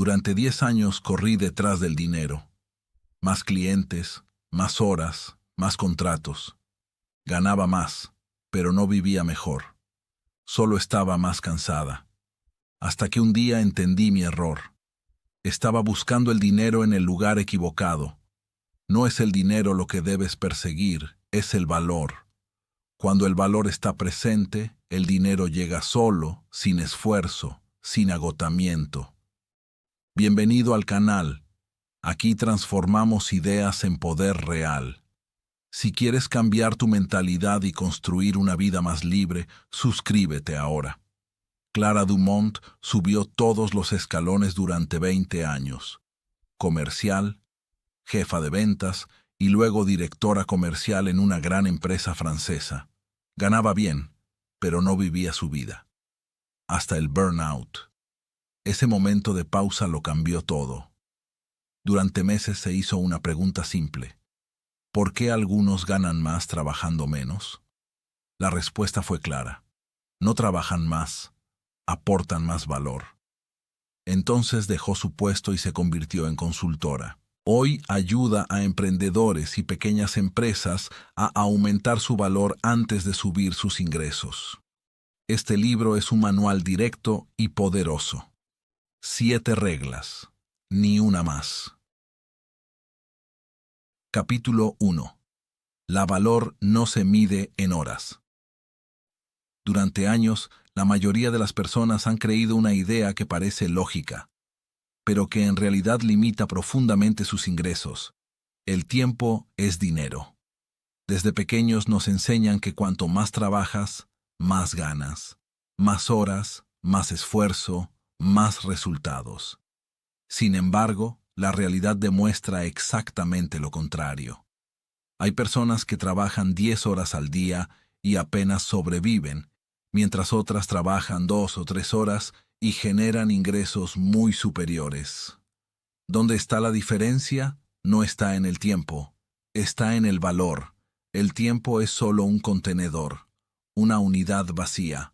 Durante 10 años corrí detrás del dinero. Más clientes, más horas, más contratos. Ganaba más, pero no vivía mejor. Solo estaba más cansada. Hasta que un día entendí mi error. Estaba buscando el dinero en el lugar equivocado. No es el dinero lo que debes perseguir, es el valor. Cuando el valor está presente, el dinero llega solo, sin esfuerzo, sin agotamiento. Bienvenido al canal. Aquí transformamos ideas en poder real. Si quieres cambiar tu mentalidad y construir una vida más libre, suscríbete ahora. Clara Dumont subió todos los escalones durante 20 años. Comercial, jefa de ventas y luego directora comercial en una gran empresa francesa. Ganaba bien, pero no vivía su vida. Hasta el burnout. Ese momento de pausa lo cambió todo. Durante meses se hizo una pregunta simple. ¿Por qué algunos ganan más trabajando menos? La respuesta fue clara. No trabajan más, aportan más valor. Entonces dejó su puesto y se convirtió en consultora. Hoy ayuda a emprendedores y pequeñas empresas a aumentar su valor antes de subir sus ingresos. Este libro es un manual directo y poderoso. 7 reglas, ni una más. Capítulo 1. La valor no se mide en horas. Durante años, la mayoría de las personas han creído una idea que parece lógica, pero que en realidad limita profundamente sus ingresos. El tiempo es dinero. Desde pequeños nos enseñan que cuanto más trabajas, más ganas. Más horas, más esfuerzo, más resultados. Sin embargo, la realidad demuestra exactamente lo contrario. Hay personas que trabajan 10 horas al día y apenas sobreviven, mientras otras trabajan 2 o 3 horas y generan ingresos muy superiores. ¿Dónde está la diferencia? No está en el tiempo, está en el valor. El tiempo es solo un contenedor, una unidad vacía.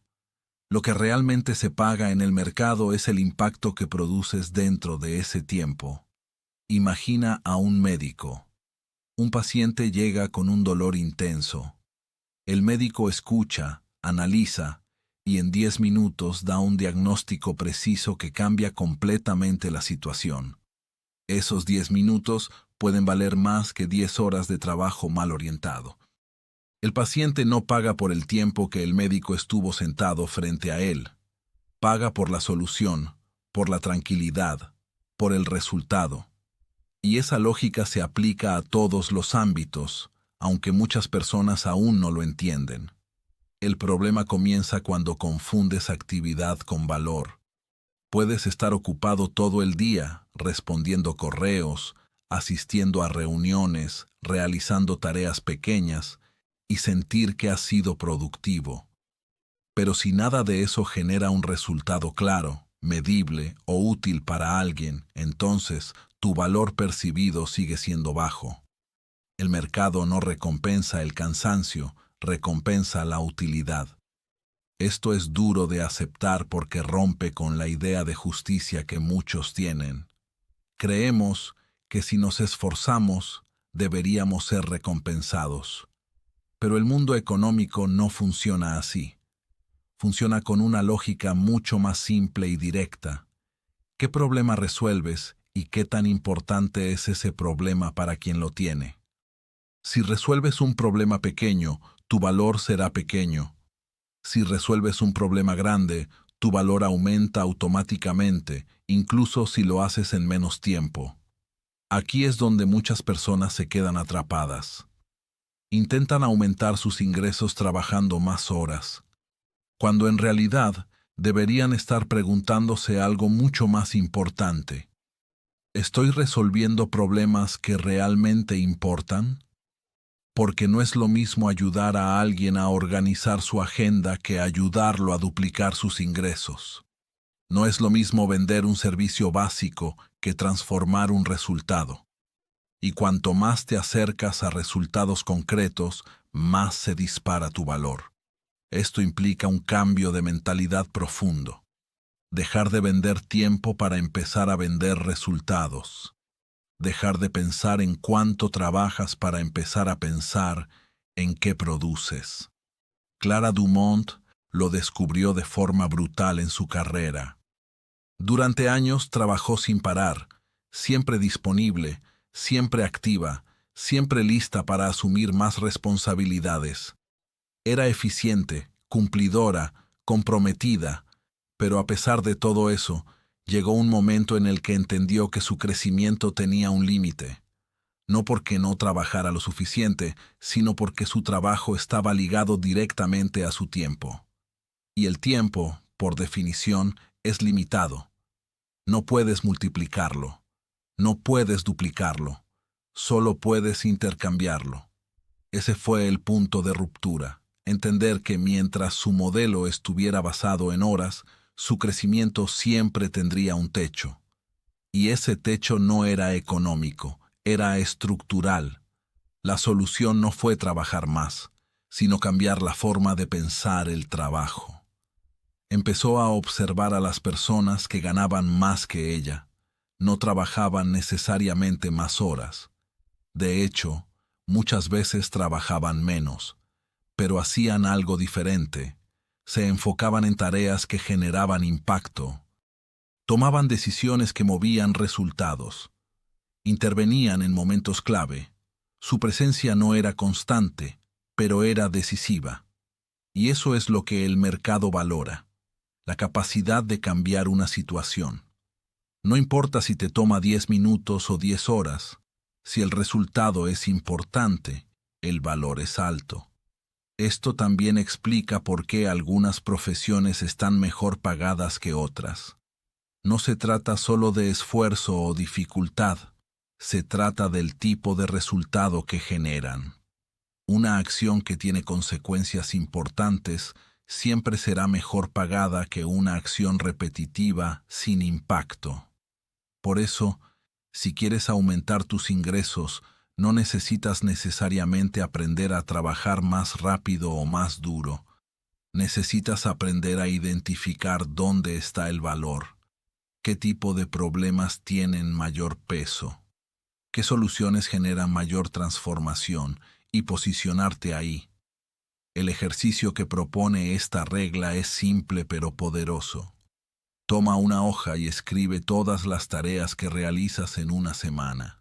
Lo que realmente se paga en el mercado es el impacto que produces dentro de ese tiempo. Imagina a un médico. Un paciente llega con un dolor intenso. El médico escucha, analiza y en 10 minutos da un diagnóstico preciso que cambia completamente la situación. Esos 10 minutos pueden valer más que 10 horas de trabajo mal orientado. El paciente no paga por el tiempo que el médico estuvo sentado frente a él. Paga por la solución, por la tranquilidad, por el resultado. Y esa lógica se aplica a todos los ámbitos, aunque muchas personas aún no lo entienden. El problema comienza cuando confundes actividad con valor. Puedes estar ocupado todo el día, respondiendo correos, asistiendo a reuniones, realizando tareas pequeñas, y sentir que has sido productivo. Pero si nada de eso genera un resultado claro, medible o útil para alguien, entonces tu valor percibido sigue siendo bajo. El mercado no recompensa el cansancio, recompensa la utilidad. Esto es duro de aceptar porque rompe con la idea de justicia que muchos tienen. Creemos que si nos esforzamos, deberíamos ser recompensados. Pero el mundo económico no funciona así. Funciona con una lógica mucho más simple y directa. ¿Qué problema resuelves y qué tan importante es ese problema para quien lo tiene? Si resuelves un problema pequeño, tu valor será pequeño. Si resuelves un problema grande, tu valor aumenta automáticamente, incluso si lo haces en menos tiempo. Aquí es donde muchas personas se quedan atrapadas. Intentan aumentar sus ingresos trabajando más horas, cuando en realidad deberían estar preguntándose algo mucho más importante. ¿Estoy resolviendo problemas que realmente importan? Porque no es lo mismo ayudar a alguien a organizar su agenda que ayudarlo a duplicar sus ingresos. No es lo mismo vender un servicio básico que transformar un resultado. Y cuanto más te acercas a resultados concretos, más se dispara tu valor. Esto implica un cambio de mentalidad profundo. Dejar de vender tiempo para empezar a vender resultados. Dejar de pensar en cuánto trabajas para empezar a pensar en qué produces. Clara Dumont lo descubrió de forma brutal en su carrera. Durante años trabajó sin parar, siempre disponible, siempre activa, siempre lista para asumir más responsabilidades. Era eficiente, cumplidora, comprometida, pero a pesar de todo eso, llegó un momento en el que entendió que su crecimiento tenía un límite. No porque no trabajara lo suficiente, sino porque su trabajo estaba ligado directamente a su tiempo. Y el tiempo, por definición, es limitado. No puedes multiplicarlo, no puedes duplicarlo, solo puedes intercambiarlo. Ese fue el punto de ruptura, entender que mientras su modelo estuviera basado en horas, su crecimiento siempre tendría un techo. Y ese techo no era económico, era estructural. La solución no fue trabajar más, sino cambiar la forma de pensar el trabajo. Empezó a observar a las personas que ganaban más que ella. No trabajaban necesariamente más horas. De hecho, muchas veces trabajaban menos, pero hacían algo diferente. Se enfocaban en tareas que generaban impacto. Tomaban decisiones que movían resultados. Intervenían en momentos clave. Su presencia no era constante, pero era decisiva. Y eso es lo que el mercado valora: la capacidad de cambiar una situación. No importa si te toma 10 minutos o 10 horas, si el resultado es importante, el valor es alto. Esto también explica por qué algunas profesiones están mejor pagadas que otras. No se trata solo de esfuerzo o dificultad, se trata del tipo de resultado que generan. Una acción que tiene consecuencias importantes siempre será mejor pagada que una acción repetitiva sin impacto. Por eso, si quieres aumentar tus ingresos, no necesitas necesariamente aprender a trabajar más rápido o más duro. Necesitas aprender a identificar dónde está el valor, qué tipo de problemas tienen mayor peso, qué soluciones generan mayor transformación y posicionarte ahí. El ejercicio que propone esta regla es simple pero poderoso. Toma una hoja y escribe todas las tareas que realizas en una semana.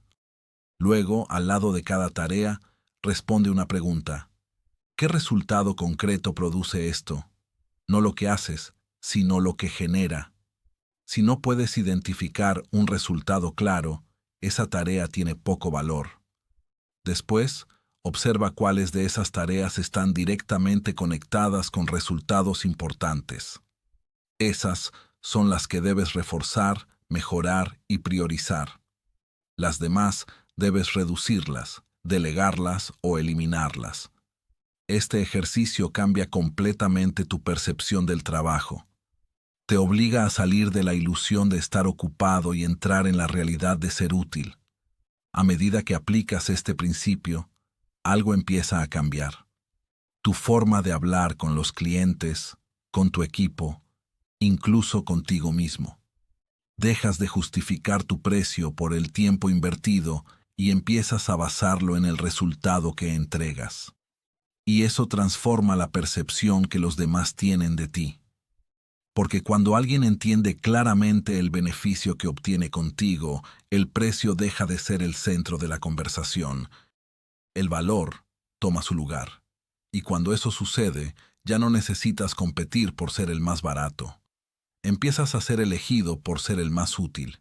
Luego, al lado de cada tarea, responde una pregunta. ¿Qué resultado concreto produce esto? No lo que haces, sino lo que genera. Si no puedes identificar un resultado claro, esa tarea tiene poco valor. Después, observa cuáles de esas tareas están directamente conectadas con resultados importantes. Esas son las que debes reforzar, mejorar y priorizar. Las demás debes reducirlas, delegarlas o eliminarlas. Este ejercicio cambia completamente tu percepción del trabajo. Te obliga a salir de la ilusión de estar ocupado y entrar en la realidad de ser útil. A medida que aplicas este principio, algo empieza a cambiar. Tu forma de hablar con los clientes, con tu equipo, incluso contigo mismo. Dejas de justificar tu precio por el tiempo invertido y empiezas a basarlo en el resultado que entregas. Y eso transforma la percepción que los demás tienen de ti. Porque cuando alguien entiende claramente el beneficio que obtiene contigo, el precio deja de ser el centro de la conversación. El valor toma su lugar. Y cuando eso sucede, ya no necesitas competir por ser el más barato. Empiezas a ser elegido por ser el más útil.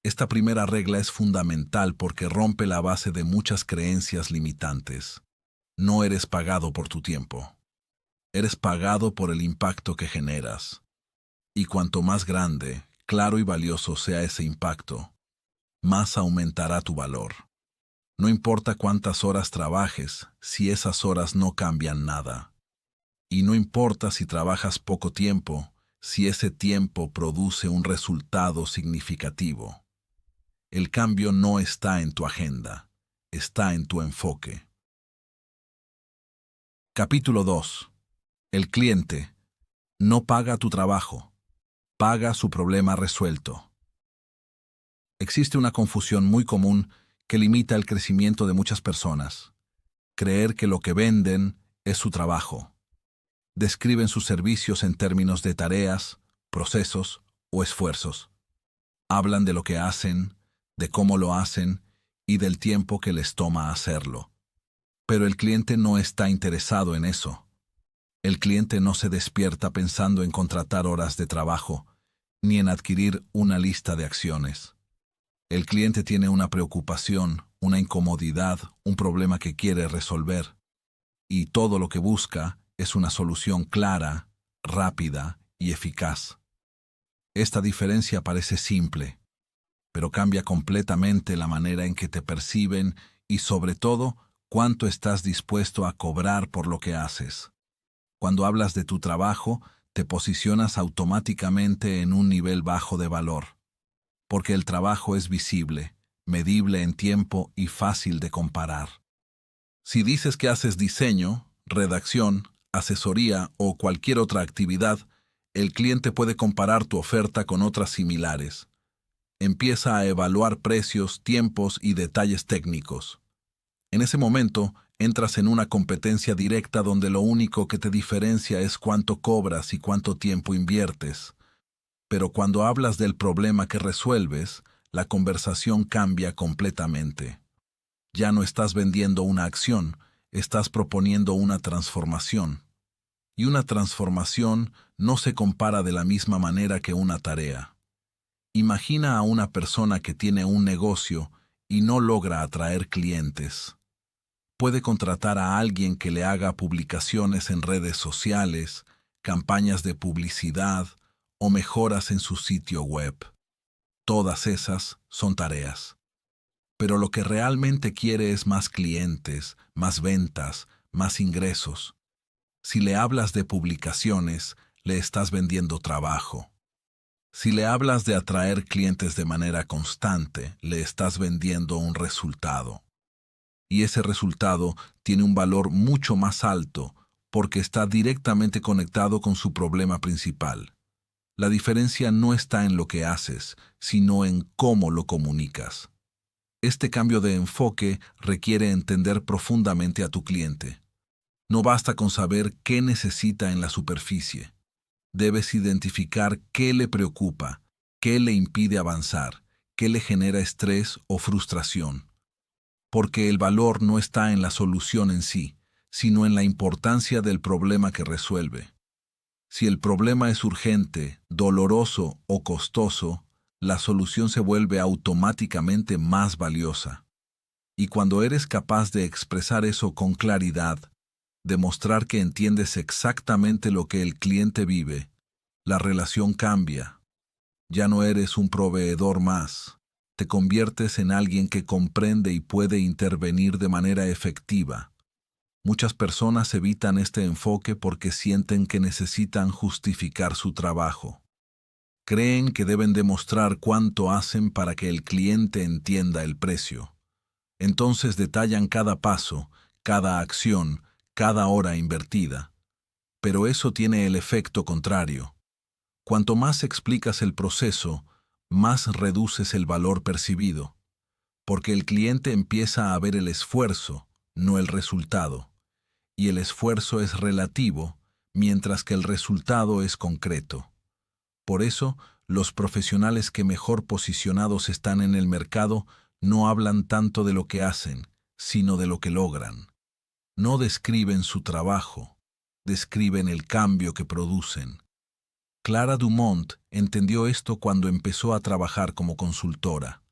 Esta primera regla es fundamental porque rompe la base de muchas creencias limitantes. No eres pagado por tu tiempo. Eres pagado por el impacto que generas. Y cuanto más grande, claro y valioso sea ese impacto, más aumentará tu valor. No importa cuántas horas trabajes, si esas horas no cambian nada. Y no importa si trabajas poco tiempo, si ese tiempo produce un resultado significativo. El cambio no está en tu agenda, está en tu enfoque. Capítulo 2. El cliente no paga tu trabajo. Paga su problema resuelto. Existe una confusión muy común que limita el crecimiento de muchas personas. Creer que lo que venden es su trabajo. Describen sus servicios en términos de tareas, procesos o esfuerzos. Hablan de lo que hacen, de cómo lo hacen y del tiempo que les toma hacerlo. Pero el cliente no está interesado en eso. El cliente no se despierta pensando en contratar horas de trabajo, ni en adquirir una lista de acciones. El cliente tiene una preocupación, una incomodidad, un problema que quiere resolver. Y todo lo que busca es una solución clara, rápida y eficaz. Esta diferencia parece simple, pero cambia completamente la manera en que te perciben y, sobre todo, cuánto estás dispuesto a cobrar por lo que haces. Cuando hablas de tu trabajo, te posicionas automáticamente en un nivel bajo de valor, porque el trabajo es visible, medible en tiempo y fácil de comparar. Si dices que haces diseño, redacción, asesoría o cualquier otra actividad, el cliente puede comparar tu oferta con otras similares. Empieza a evaluar precios, tiempos y detalles técnicos. En ese momento, entras en una competencia directa donde lo único que te diferencia es cuánto cobras y cuánto tiempo inviertes. Pero cuando hablas del problema que resuelves, la conversación cambia completamente. Ya no estás vendiendo una acción, estás proponiendo una transformación. Y una transformación no se compara de la misma manera que una tarea. Imagina a una persona que tiene un negocio y no logra atraer clientes. Puede contratar a alguien que le haga publicaciones en redes sociales, campañas de publicidad o mejoras en su sitio web. Todas esas son tareas. Pero lo que realmente quiere es más clientes, más ventas, más ingresos. Si le hablas de publicaciones, le estás vendiendo trabajo. Si le hablas de atraer clientes de manera constante, le estás vendiendo un resultado. Y ese resultado tiene un valor mucho más alto porque está directamente conectado con su problema principal. La diferencia no está en lo que haces, sino en cómo lo comunicas. Este cambio de enfoque requiere entender profundamente a tu cliente. No basta con saber qué necesita en la superficie. Debes identificar qué le preocupa, qué le impide avanzar, qué le genera estrés o frustración. Porque el valor no está en la solución en sí, sino en la importancia del problema que resuelve. Si el problema es urgente, doloroso o costoso, la solución se vuelve automáticamente más valiosa. Y cuando eres capaz de expresar eso con claridad, demostrar que entiendes exactamente lo que el cliente vive, la relación cambia. Ya no eres un proveedor más. Te conviertes en alguien que comprende y puede intervenir de manera efectiva. Muchas personas evitan este enfoque porque sienten que necesitan justificar su trabajo. Creen que deben demostrar cuánto hacen para que el cliente entienda el precio. Entonces detallan cada paso, cada acción, cada hora invertida. Pero eso tiene el efecto contrario. Cuanto más explicas el proceso, más reduces el valor percibido, porque el cliente empieza a ver el esfuerzo, no el resultado, y el esfuerzo es relativo, mientras que el resultado es concreto. Por eso, los profesionales que mejor posicionados están en el mercado no hablan tanto de lo que hacen, sino de lo que logran. No describen su trabajo, describen el cambio que producen. Clara Dumont entendió esto cuando empezó a trabajar como consultora.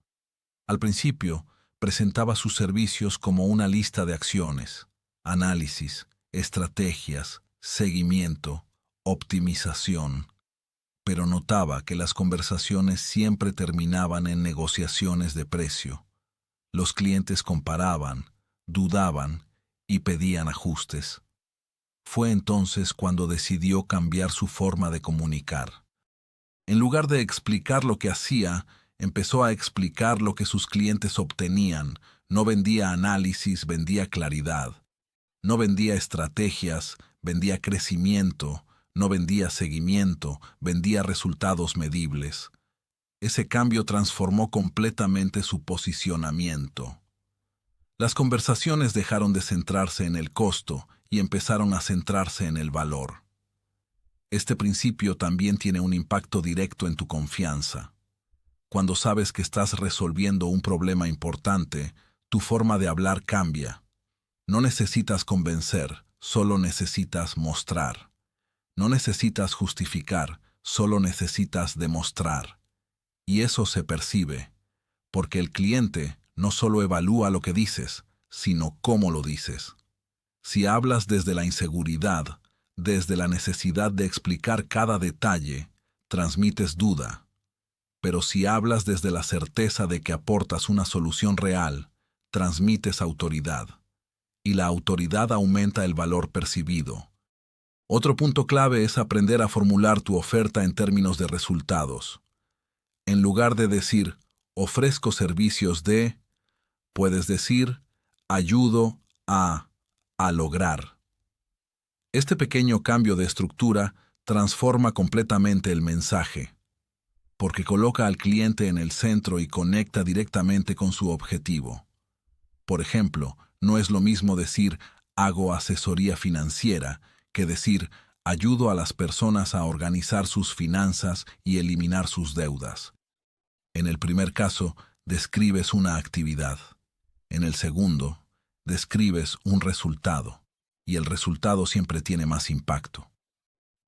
Al principio, presentaba sus servicios como una lista de acciones, análisis, estrategias, seguimiento, optimización, pero notaba que las conversaciones siempre terminaban en negociaciones de precio. Los clientes comparaban, dudaban y pedían ajustes. Fue entonces cuando decidió cambiar su forma de comunicar. En lugar de explicar lo que hacía, empezó a explicar lo que sus clientes obtenían. No vendía análisis, vendía claridad. No vendía estrategias, vendía crecimiento. no vendía seguimiento, vendía resultados medibles. Ese cambio transformó completamente su posicionamiento. Las conversaciones dejaron de centrarse en el costo y empezaron a centrarse en el valor. Este principio también tiene un impacto directo en tu confianza. Cuando sabes que estás resolviendo un problema importante, tu forma de hablar cambia. No necesitas convencer, solo necesitas mostrar. No necesitas justificar, solo necesitas demostrar. Y eso se percibe, porque el cliente no solo evalúa lo que dices, sino cómo lo dices. Si hablas desde la inseguridad, desde la necesidad de explicar cada detalle, transmites duda. Pero si hablas desde la certeza de que aportas una solución real, transmites autoridad. Y la autoridad aumenta el valor percibido. Otro punto clave es aprender a formular tu oferta en términos de resultados. En lugar de decir, ofrezco servicios de, puedes decir, ayudo a lograr. Este pequeño cambio de estructura transforma completamente el mensaje, porque coloca al cliente en el centro y conecta directamente con su objetivo. Por ejemplo, no es lo mismo decir, hago asesoría financiera, que decir, ayudo a las personas a organizar sus finanzas y eliminar sus deudas. En el primer caso, describes una actividad. En el segundo, describes un resultado. Y el resultado siempre tiene más impacto.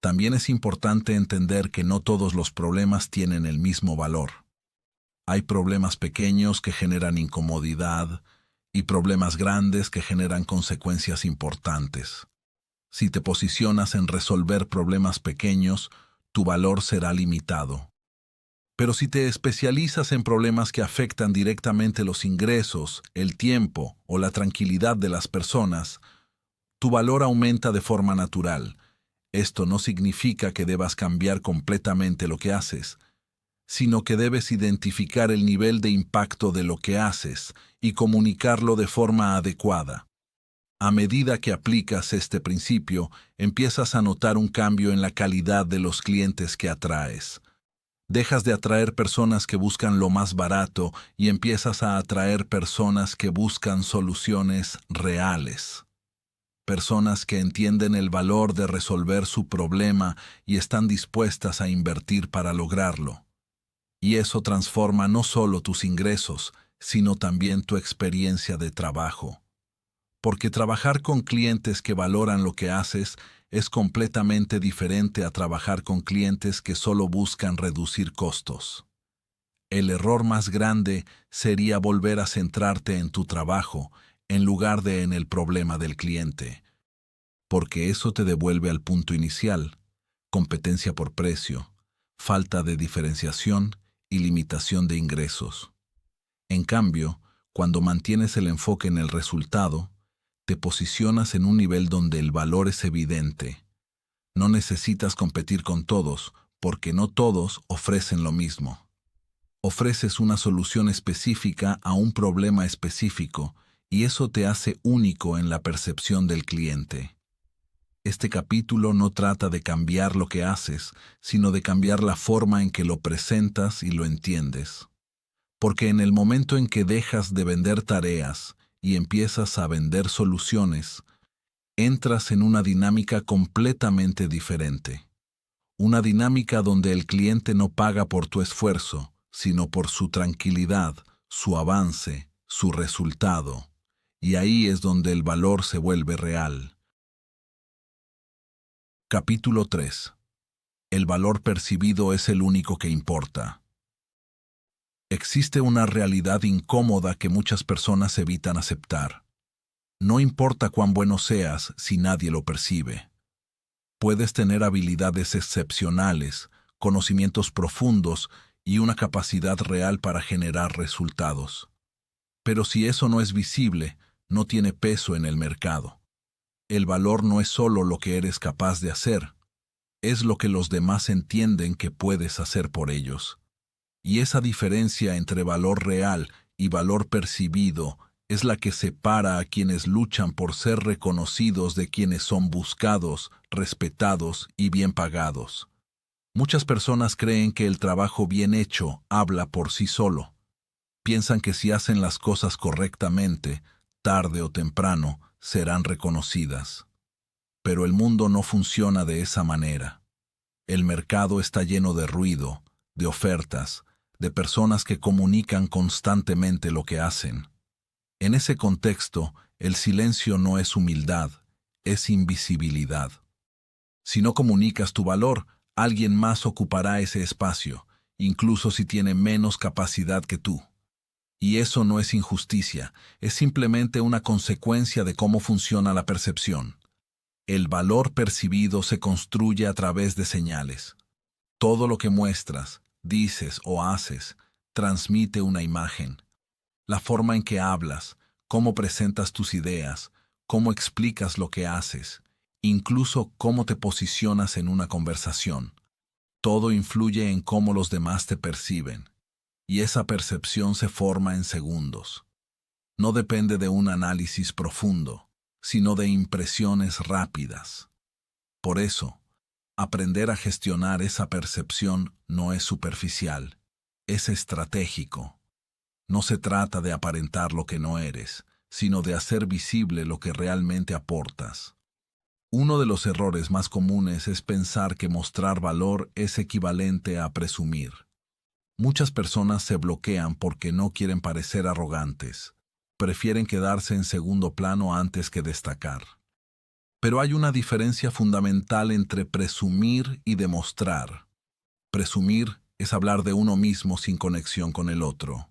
También es importante entender que no todos los problemas tienen el mismo valor. Hay problemas pequeños que generan incomodidad y problemas grandes que generan consecuencias importantes. Si te posicionas en resolver problemas pequeños, tu valor será limitado. Pero si te especializas en problemas que afectan directamente los ingresos, el tiempo o la tranquilidad de las personas, tu valor aumenta de forma natural. Esto no significa que debas cambiar completamente lo que haces, sino que debes identificar el nivel de impacto de lo que haces y comunicarlo de forma adecuada. A medida que aplicas este principio, empiezas a notar un cambio en la calidad de los clientes que atraes. Dejas de atraer personas que buscan lo más barato y empiezas a atraer personas que buscan soluciones reales. Personas que entienden el valor de resolver su problema y están dispuestas a invertir para lograrlo. Y eso transforma no solo tus ingresos, sino también tu experiencia de trabajo. Porque trabajar con clientes que valoran lo que haces es completamente diferente a trabajar con clientes que solo buscan reducir costos. El error más grande sería volver a centrarte en tu trabajo en lugar de en el problema del cliente. Porque eso te devuelve al punto inicial: competencia por precio, falta de diferenciación y limitación de ingresos. En cambio, cuando mantienes el enfoque en el resultado, te posicionas en un nivel donde el valor es evidente. No necesitas competir con todos, porque no todos ofrecen lo mismo. Ofreces una solución específica a un problema específico, y eso te hace único en la percepción del cliente. Este capítulo no trata de cambiar lo que haces, sino de cambiar la forma en que lo presentas y lo entiendes. Porque en el momento en que dejas de vender tareas y empiezas a vender soluciones, entras en una dinámica completamente diferente. Una dinámica donde el cliente no paga por tu esfuerzo, sino por su tranquilidad, su avance, su resultado. Y ahí es donde el valor se vuelve real. Capítulo 3. El valor percibido es el único que importa. Existe una realidad incómoda que muchas personas evitan aceptar. No importa cuán bueno seas si nadie lo percibe. Puedes tener habilidades excepcionales, conocimientos profundos y una capacidad real para generar resultados. Pero si eso no es visible, no tiene peso en el mercado. El valor no es solo lo que eres capaz de hacer, es lo que los demás entienden que puedes hacer por ellos. Y esa diferencia entre valor real y valor percibido es la que separa a quienes luchan por ser reconocidos de quienes son buscados, respetados y bien pagados. Muchas personas creen que el trabajo bien hecho habla por sí solo. Piensan que si hacen las cosas correctamente, tarde o temprano, serán reconocidas. Pero el mundo no funciona de esa manera. El mercado está lleno de ruido, de ofertas, de personas que comunican constantemente lo que hacen. En ese contexto, el silencio no es humildad, es invisibilidad. Si no comunicas tu valor, alguien más ocupará ese espacio, incluso si tiene menos capacidad que tú. Y eso no es injusticia, es simplemente una consecuencia de cómo funciona la percepción. El valor percibido se construye a través de señales. Todo lo que muestras, dices o haces transmite una imagen. La forma en que hablas, cómo presentas tus ideas, cómo explicas lo que haces, incluso cómo te posicionas en una conversación. Todo influye en cómo los demás te perciben, y esa percepción se forma en segundos. No depende de un análisis profundo, sino de impresiones rápidas. Por eso, aprender a gestionar esa percepción no es superficial, es estratégico. No se trata de aparentar lo que no eres, sino de hacer visible lo que realmente aportas. Uno de los errores más comunes es pensar que mostrar valor es equivalente a presumir. Muchas personas se bloquean porque no quieren parecer arrogantes. Prefieren quedarse en segundo plano antes que destacar. Pero hay una diferencia fundamental entre presumir y demostrar. Presumir es hablar de uno mismo sin conexión con el otro.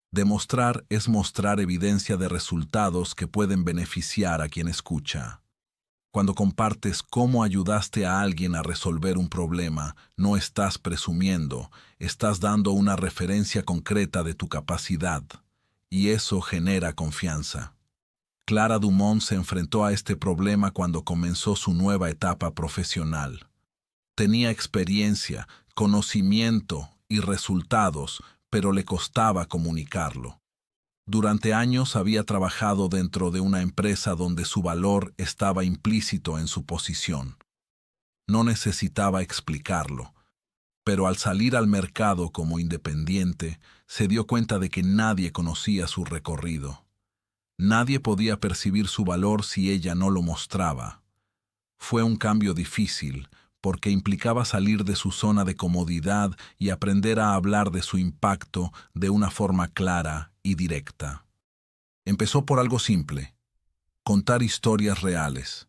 Demostrar es mostrar evidencia de resultados que pueden beneficiar a quien escucha. Cuando compartes cómo ayudaste a alguien a resolver un problema, no estás presumiendo, estás dando una referencia concreta de tu capacidad, y eso genera confianza. Clara Dumont se enfrentó a este problema cuando comenzó su nueva etapa profesional. Tenía experiencia, conocimiento y resultados, pero le costaba comunicarlo. Durante años había trabajado dentro de una empresa donde su valor estaba implícito en su posición. No necesitaba explicarlo, pero al salir al mercado como independiente, se dio cuenta de que nadie conocía su recorrido. Nadie podía percibir su valor si ella no lo mostraba. Fue un cambio difícil, porque implicaba salir de su zona de comodidad y aprender a hablar de su impacto de una forma clara y directa. Empezó por algo simple: contar historias reales.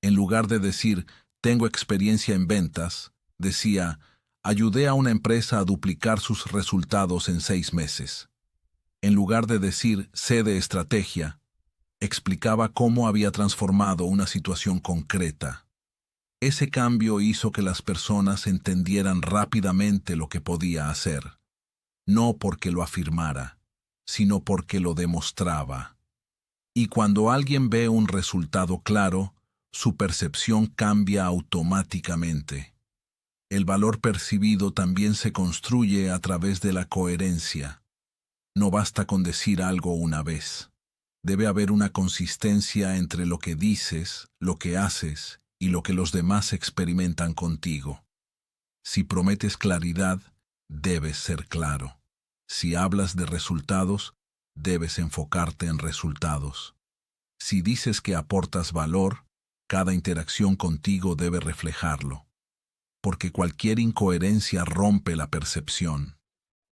En lugar de decir, tengo experiencia en ventas, decía, ayudé a una empresa a duplicar sus resultados en 6 meses. En lugar de decir, sé de estrategia, explicaba cómo había transformado una situación concreta. Ese cambio hizo que las personas entendieran rápidamente lo que podía hacer, no porque lo afirmara, sino porque lo demostraba. Y cuando alguien ve un resultado claro, su percepción cambia automáticamente. El valor percibido también se construye a través de la coherencia. No basta con decir algo una vez. Debe haber una consistencia entre lo que dices, lo que haces y lo que los demás experimentan contigo. Si prometes claridad, debes ser claro. Si hablas de resultados, debes enfocarte en resultados. Si dices que aportas valor, cada interacción contigo debe reflejarlo. Porque cualquier incoherencia rompe la percepción,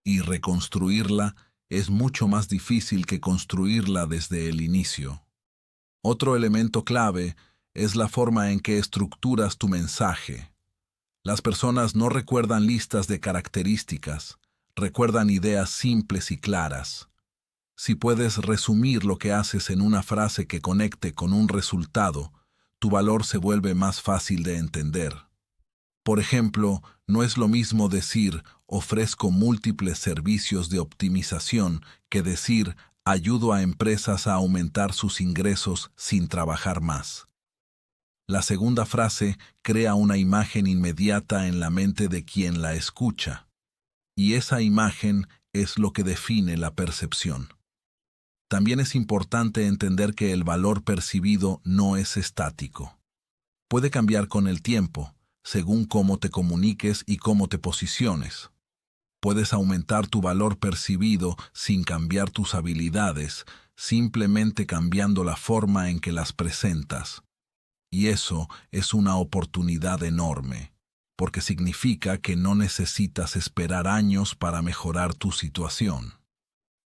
y reconstruirla es mucho más difícil que construirla desde el inicio. Otro elemento clave es la forma en que estructuras tu mensaje. Las personas no recuerdan listas de características, recuerdan ideas simples y claras. Si puedes resumir lo que haces en una frase que conecte con un resultado, tu valor se vuelve más fácil de entender. Por ejemplo, no es lo mismo decir ofrezco múltiples servicios de optimización que decir ayudo a empresas a aumentar sus ingresos sin trabajar más. La segunda frase crea una imagen inmediata en la mente de quien la escucha, y esa imagen es lo que define la percepción. También es importante entender que el valor percibido no es estático. Puede cambiar con el tiempo, según cómo te comuniques y cómo te posiciones. Puedes aumentar tu valor percibido sin cambiar tus habilidades, simplemente cambiando la forma en que las presentas. Y eso es una oportunidad enorme, porque significa que no necesitas esperar años para mejorar tu situación.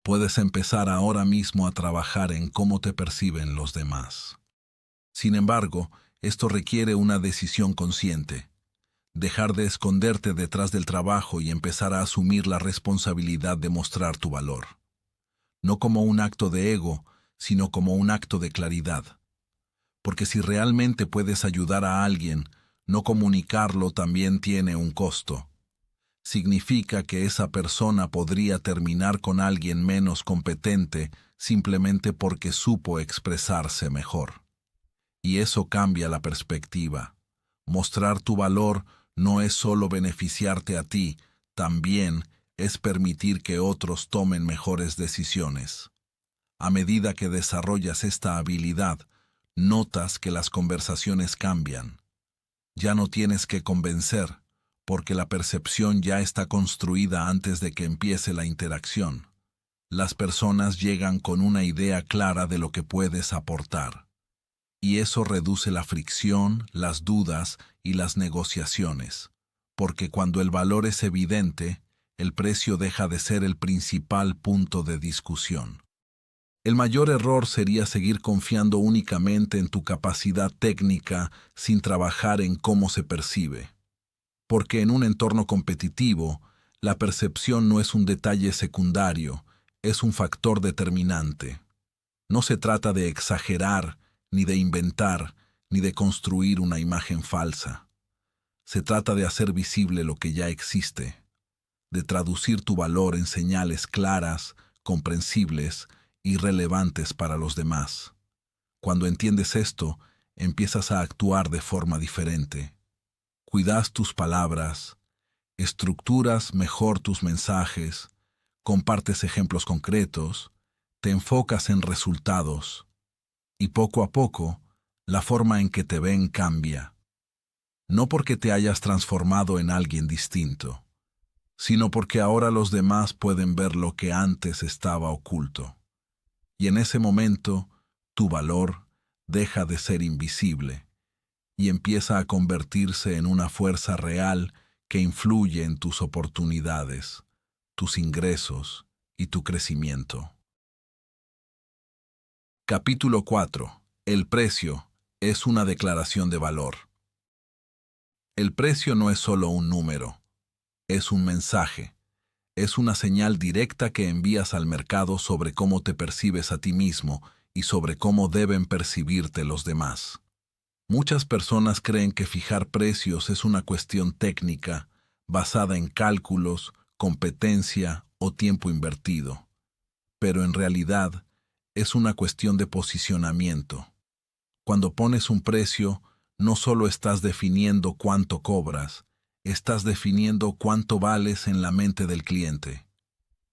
Puedes empezar ahora mismo a trabajar en cómo te perciben los demás. Sin embargo, esto requiere una decisión consciente. Dejar de esconderte detrás del trabajo y empezar a asumir la responsabilidad de mostrar tu valor. No como un acto de ego, sino como un acto de claridad. Porque si realmente puedes ayudar a alguien, no comunicarlo también tiene un costo. Significa que esa persona podría terminar con alguien menos competente simplemente porque supo expresarse mejor. Y eso cambia la perspectiva. Mostrar tu valor no es solo beneficiarte a ti, también es permitir que otros tomen mejores decisiones. A medida que desarrollas esta habilidad, notas que las conversaciones cambian. Ya no tienes que convencer, porque la percepción ya está construida antes de que empiece la interacción. Las personas llegan con una idea clara de lo que puedes aportar. Y eso reduce la fricción, las dudas y las negociaciones, porque cuando el valor es evidente, el precio deja de ser el principal punto de discusión. El mayor error sería seguir confiando únicamente en tu capacidad técnica sin trabajar en cómo se percibe. Porque en un entorno competitivo, la percepción no es un detalle secundario, es un factor determinante. No se trata de exagerar, ni de inventar, ni de construir una imagen falsa. Se trata de hacer visible lo que ya existe, de traducir tu valor en señales claras, comprensibles y relevantes para los demás. Cuando entiendes esto, empiezas a actuar de forma diferente. Cuidas tus palabras, estructuras mejor tus mensajes, compartes ejemplos concretos, te enfocas en resultados, y poco a poco, la forma en que te ven cambia. No porque te hayas transformado en alguien distinto, sino porque ahora los demás pueden ver lo que antes estaba oculto. Y en ese momento, tu valor deja de ser invisible y empieza a convertirse en una fuerza real que influye en tus oportunidades, tus ingresos y tu crecimiento. Capítulo 4. El precio es una declaración de valor. El precio no es solo un número, es un mensaje. Es una señal directa que envías al mercado sobre cómo te percibes a ti mismo y sobre cómo deben percibirte los demás. Muchas personas creen que fijar precios es una cuestión técnica, basada en cálculos, competencia o tiempo invertido. Pero en realidad, es una cuestión de posicionamiento. Cuando pones un precio, no solo estás definiendo cuánto cobras, estás definiendo cuánto vales en la mente del cliente.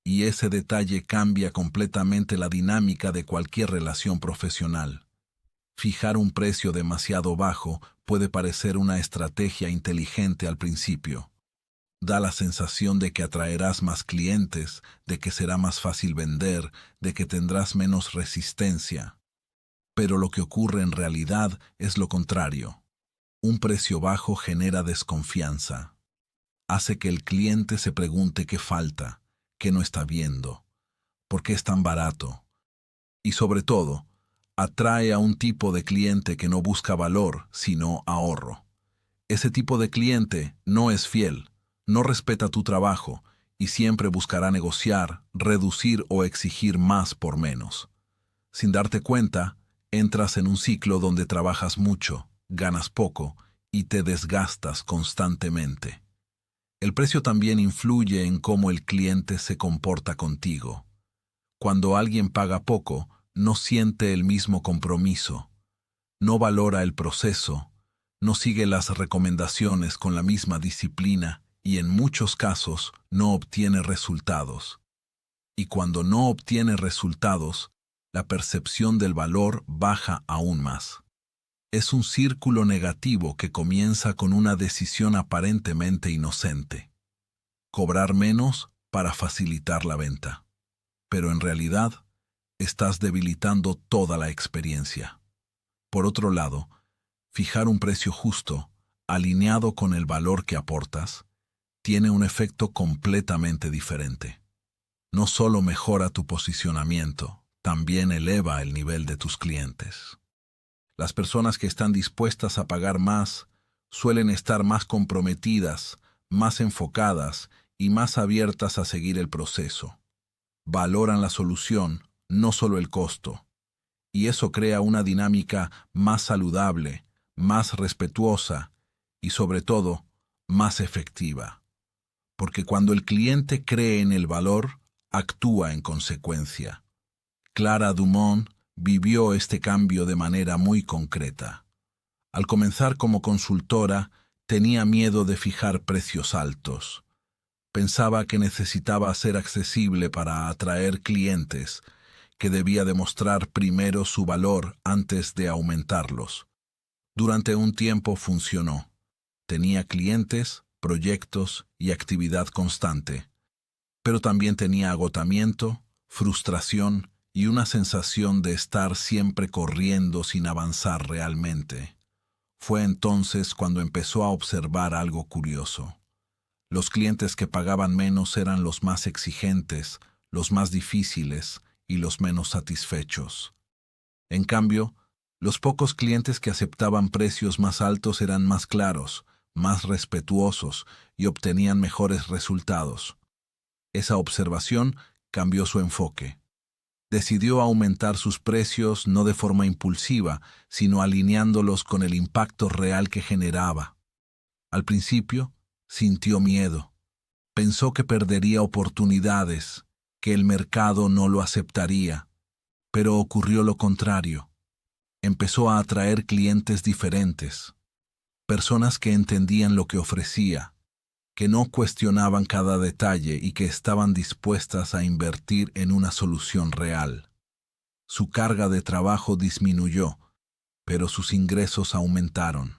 Y ese detalle cambia completamente la dinámica de cualquier relación profesional. Fijar un precio demasiado bajo puede parecer una estrategia inteligente al principio. Da la sensación de que atraerás más clientes, de que será más fácil vender, de que tendrás menos resistencia. Pero lo que ocurre en realidad es lo contrario. Un precio bajo genera desconfianza. Hace que el cliente se pregunte qué falta, qué no está viendo, por qué es tan barato. Y sobre todo, atrae a un tipo de cliente que no busca valor, sino ahorro. Ese tipo de cliente no es fiel, no respeta tu trabajo y siempre buscará negociar, reducir o exigir más por menos. Sin darte cuenta, entras en un ciclo donde trabajas mucho, ganas poco y te desgastas constantemente. El precio también influye en cómo el cliente se comporta contigo. Cuando alguien paga poco, no siente el mismo compromiso, no valora el proceso, no sigue las recomendaciones con la misma disciplina y en muchos casos no obtiene resultados. Y cuando no obtiene resultados, la percepción del valor baja aún más. Es un círculo negativo que comienza con una decisión aparentemente inocente: cobrar menos para facilitar la venta. Pero en realidad, estás debilitando toda la experiencia. Por otro lado, fijar un precio justo, alineado con el valor que aportas, tiene un efecto completamente diferente. No solo mejora tu posicionamiento, también eleva el nivel de tus clientes. Las personas que están dispuestas a pagar más suelen estar más comprometidas, más enfocadas y más abiertas a seguir el proceso. Valoran la solución, no solo el costo. Y eso crea una dinámica más saludable, más respetuosa y, sobre todo, más efectiva. Porque cuando el cliente cree en el valor, actúa en consecuencia. Clara Dumont vivió este cambio de manera muy concreta. Al comenzar como consultora, tenía miedo de fijar precios altos. Pensaba que necesitaba ser accesible para atraer clientes, que debía demostrar primero su valor antes de aumentarlos. Durante un tiempo funcionó. Tenía clientes, proyectos y actividad constante. Pero también tenía agotamiento, frustración y una sensación de estar siempre corriendo sin avanzar realmente. Fue entonces cuando empezó a observar algo curioso. Los clientes que pagaban menos eran los más exigentes, los más difíciles y los menos satisfechos. En cambio, los pocos clientes que aceptaban precios más altos eran más claros, más respetuosos y obtenían mejores resultados. Esa observación cambió su enfoque. Decidió aumentar sus precios no de forma impulsiva, sino alineándolos con el impacto real que generaba. Al principio, sintió miedo. Pensó que perdería oportunidades, que el mercado no lo aceptaría. Pero ocurrió lo contrario. Empezó a atraer clientes diferentes, personas que entendían lo que ofrecía, que no cuestionaban cada detalle y que estaban dispuestas a invertir en una solución real. Su carga de trabajo disminuyó, pero sus ingresos aumentaron.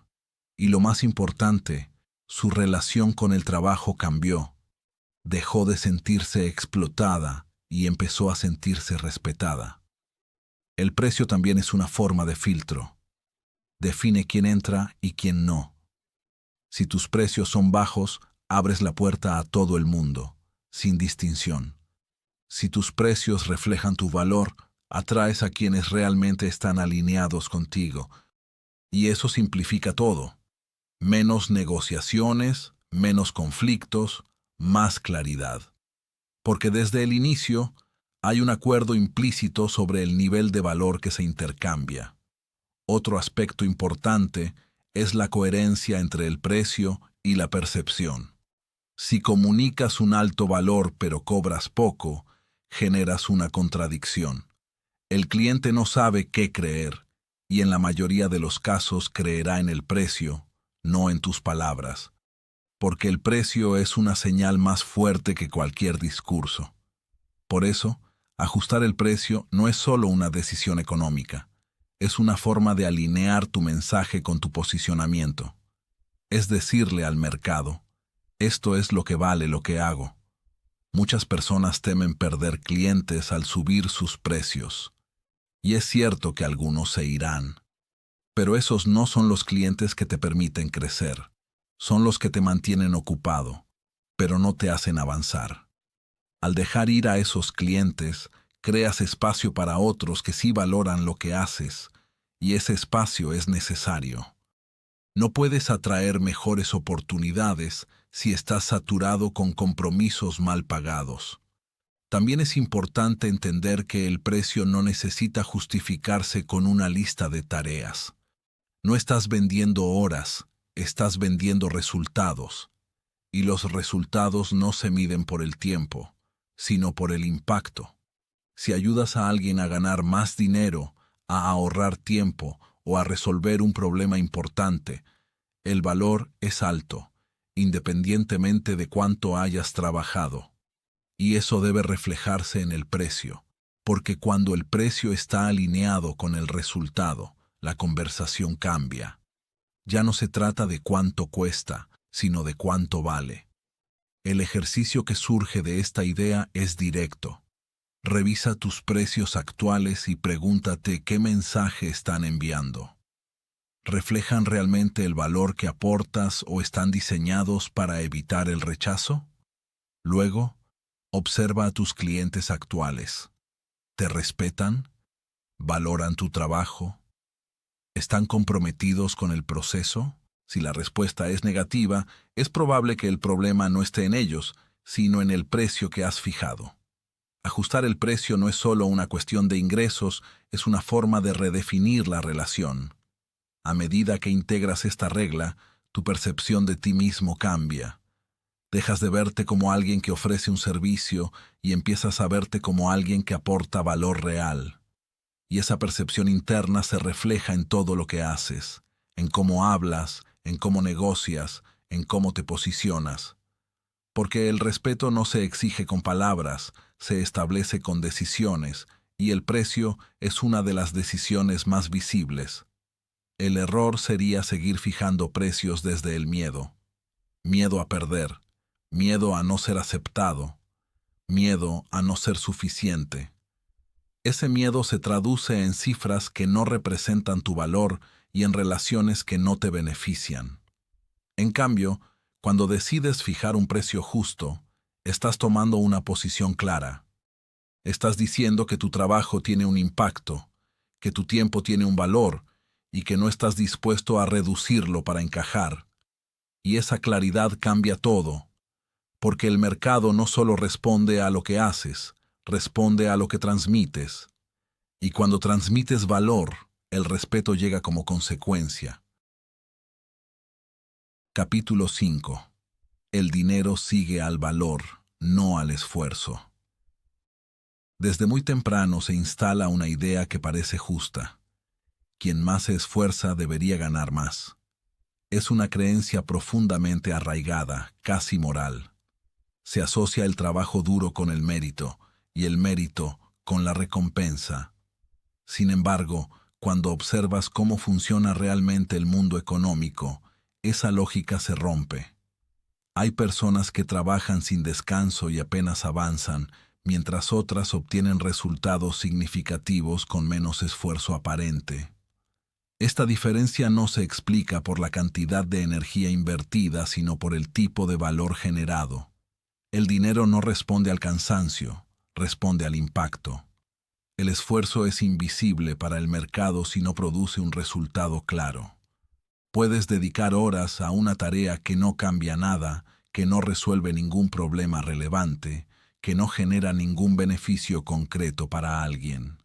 Y lo más importante, su relación con el trabajo cambió. Dejó de sentirse explotada y empezó a sentirse respetada. El precio también es una forma de filtro. Define quién entra y quién no. Si tus precios son bajos, abres la puerta a todo el mundo, sin distinción. Si tus precios reflejan tu valor, atraes a quienes realmente están alineados contigo. Y eso simplifica todo. Menos negociaciones, menos conflictos, más claridad. Porque desde el inicio hay un acuerdo implícito sobre el nivel de valor que se intercambia. Otro aspecto importante es la coherencia entre el precio y la percepción. Si comunicas un alto valor pero cobras poco, generas una contradicción. El cliente no sabe qué creer y en la mayoría de los casos creerá en el precio, no en tus palabras, porque el precio es una señal más fuerte que cualquier discurso. Por eso, ajustar el precio no es solo una decisión económica, es una forma de alinear tu mensaje con tu posicionamiento. Es decirle al mercado: esto es lo que vale lo que hago. Muchas personas temen perder clientes al subir sus precios. Y es cierto que algunos se irán. Pero esos no son los clientes que te permiten crecer. Son los que te mantienen ocupado, pero no te hacen avanzar. Al dejar ir a esos clientes, creas espacio para otros que sí valoran lo que haces, y ese espacio es necesario. No puedes atraer mejores oportunidades si estás saturado con compromisos mal pagados. También es importante entender que el precio no necesita justificarse con una lista de tareas. No estás vendiendo horas, estás vendiendo resultados. Y los resultados no se miden por el tiempo, sino por el impacto. Si ayudas a alguien a ganar más dinero, a ahorrar tiempo o a resolver un problema importante, el valor es alto, independientemente de cuánto hayas trabajado. Y eso debe reflejarse en el precio. Porque cuando el precio está alineado con el resultado, la conversación cambia. Ya no se trata de cuánto cuesta, sino de cuánto vale. El ejercicio que surge de esta idea es directo. Revisa tus precios actuales y pregúntate qué mensaje están enviando. ¿Reflejan realmente el valor que aportas o están diseñados para evitar el rechazo? Luego, observa a tus clientes actuales. ¿Te respetan? ¿Valoran tu trabajo? ¿Están comprometidos con el proceso? Si la respuesta es negativa, es probable que el problema no esté en ellos, sino en el precio que has fijado. Ajustar el precio no es solo una cuestión de ingresos, es una forma de redefinir la relación. A medida que integras esta regla, tu percepción de ti mismo cambia. Dejas de verte como alguien que ofrece un servicio y empiezas a verte como alguien que aporta valor real. Y esa percepción interna se refleja en todo lo que haces, en cómo hablas, en cómo negocias, en cómo te posicionas. Porque el respeto no se exige con palabras, se establece con decisiones, y el precio es una de las decisiones más visibles. El error sería seguir fijando precios desde el miedo. Miedo a perder, miedo a no ser aceptado, miedo a no ser suficiente. Ese miedo se traduce en cifras que no representan tu valor y en relaciones que no te benefician. En cambio, cuando decides fijar un precio justo, estás tomando una posición clara. Estás diciendo que tu trabajo tiene un impacto, que tu tiempo tiene un valor y que no estás dispuesto a reducirlo para encajar. Y esa claridad cambia todo, porque el mercado no solo responde a lo que haces, responde a lo que transmites. Y cuando transmites valor, el respeto llega como consecuencia. Capítulo 5. El dinero sigue al valor, no al esfuerzo. Desde muy temprano se instala una idea que parece justa. Quien más se esfuerza debería ganar más. Es una creencia profundamente arraigada, casi moral. Se asocia el trabajo duro con el mérito y el mérito con la recompensa. Sin embargo, cuando observas cómo funciona realmente el mundo económico, esa lógica se rompe. Hay personas que trabajan sin descanso y apenas avanzan, mientras otras obtienen resultados significativos con menos esfuerzo aparente. Esta diferencia no se explica por la cantidad de energía invertida, sino por el tipo de valor generado. El dinero no responde al cansancio, responde al impacto. El esfuerzo es invisible para el mercado si no produce un resultado claro. Puedes dedicar horas a una tarea que no cambia nada, que no resuelve ningún problema relevante, que no genera ningún beneficio concreto para alguien.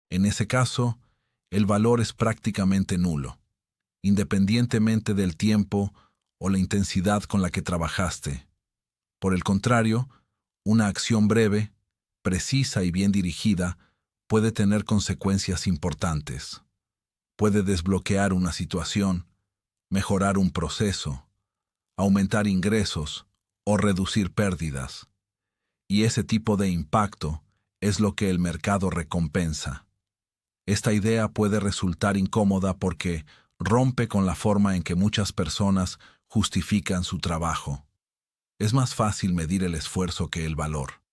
En ese caso, el valor es prácticamente nulo, independientemente del tiempo o la intensidad con la que trabajaste. Por el contrario, una acción breve, precisa y bien dirigida puede tener consecuencias importantes. Puede desbloquear una situación, mejorar un proceso, aumentar ingresos o reducir pérdidas. Y ese tipo de impacto es lo que el mercado recompensa. Esta idea puede resultar incómoda porque rompe con la forma en que muchas personas justifican su trabajo. Es más fácil medir el esfuerzo que el valor.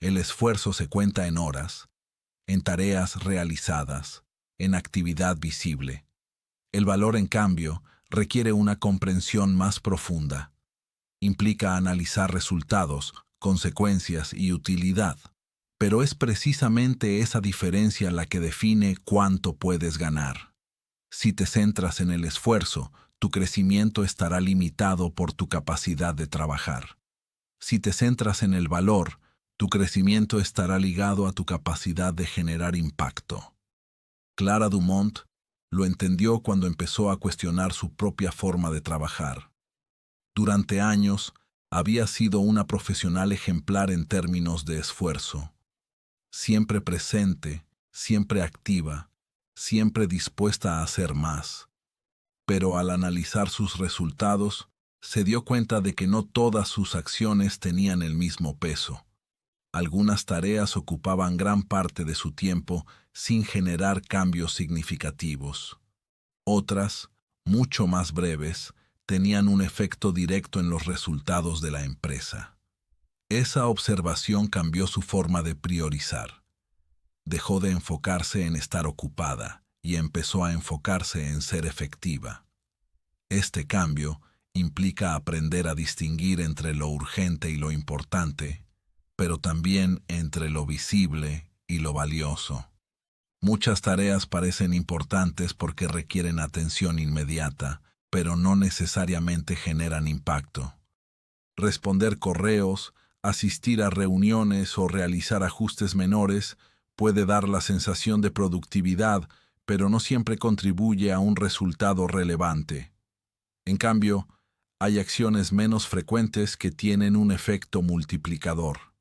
El esfuerzo se cuenta en horas, en tareas realizadas, en actividad visible. El valor, en cambio, requiere una comprensión más profunda. Implica analizar resultados, consecuencias y utilidad. Pero es precisamente esa diferencia la que define cuánto puedes ganar. Si te centras en el esfuerzo, tu crecimiento estará limitado por tu capacidad de trabajar. Si te centras en el valor, tu crecimiento estará ligado a tu capacidad de generar impacto. Clara Dumont lo entendió cuando empezó a cuestionar su propia forma de trabajar. Durante años, había sido una profesional ejemplar en términos de esfuerzo. Siempre presente, siempre activa, siempre dispuesta a hacer más. Pero al analizar sus resultados, se dio cuenta de que no todas sus acciones tenían el mismo peso. Algunas tareas ocupaban gran parte de su tiempo sin generar cambios significativos. Otras, mucho más breves, tenían un efecto directo en los resultados de la empresa. Esa observación cambió su forma de priorizar. Dejó de enfocarse en estar ocupada y empezó a enfocarse en ser efectiva. Este cambio implica aprender a distinguir entre lo urgente y lo importante, pero también entre lo visible y lo valioso. Muchas tareas parecen importantes porque requieren atención inmediata, pero no necesariamente generan impacto. Responder correos, asistir a reuniones o realizar ajustes menores puede dar la sensación de productividad, pero no siempre contribuye a un resultado relevante. En cambio, hay acciones menos frecuentes que tienen un efecto multiplicador.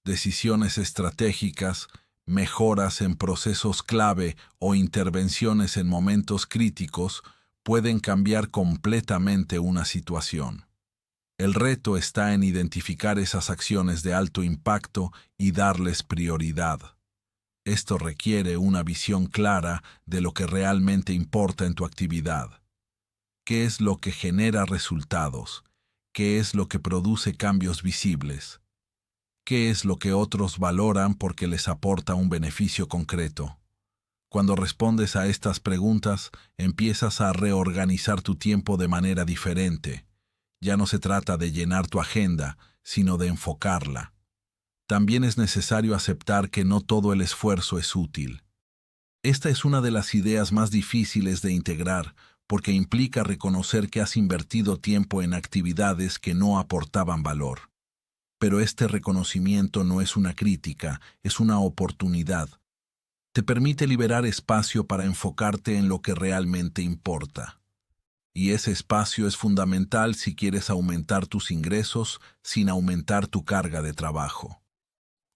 Decisiones estratégicas, mejoras en procesos clave o intervenciones en momentos críticos pueden cambiar completamente una situación. El reto está en identificar esas acciones de alto impacto y darles prioridad. Esto requiere una visión clara de lo que realmente importa en tu actividad. ¿Qué es lo que genera resultados? ¿Qué es lo que produce cambios visibles? ¿Qué es lo que otros valoran porque les aporta un beneficio concreto? Cuando respondes a estas preguntas, empiezas a reorganizar tu tiempo de manera diferente. Ya no se trata de llenar tu agenda, sino de enfocarla. También es necesario aceptar que no todo el esfuerzo es útil. Esta es una de las ideas más difíciles de integrar, porque implica reconocer que has invertido tiempo en actividades que no aportaban valor. Pero este reconocimiento no es una crítica, es una oportunidad. Te permite liberar espacio para enfocarte en lo que realmente importa. Y ese espacio es fundamental si quieres aumentar tus ingresos sin aumentar tu carga de trabajo.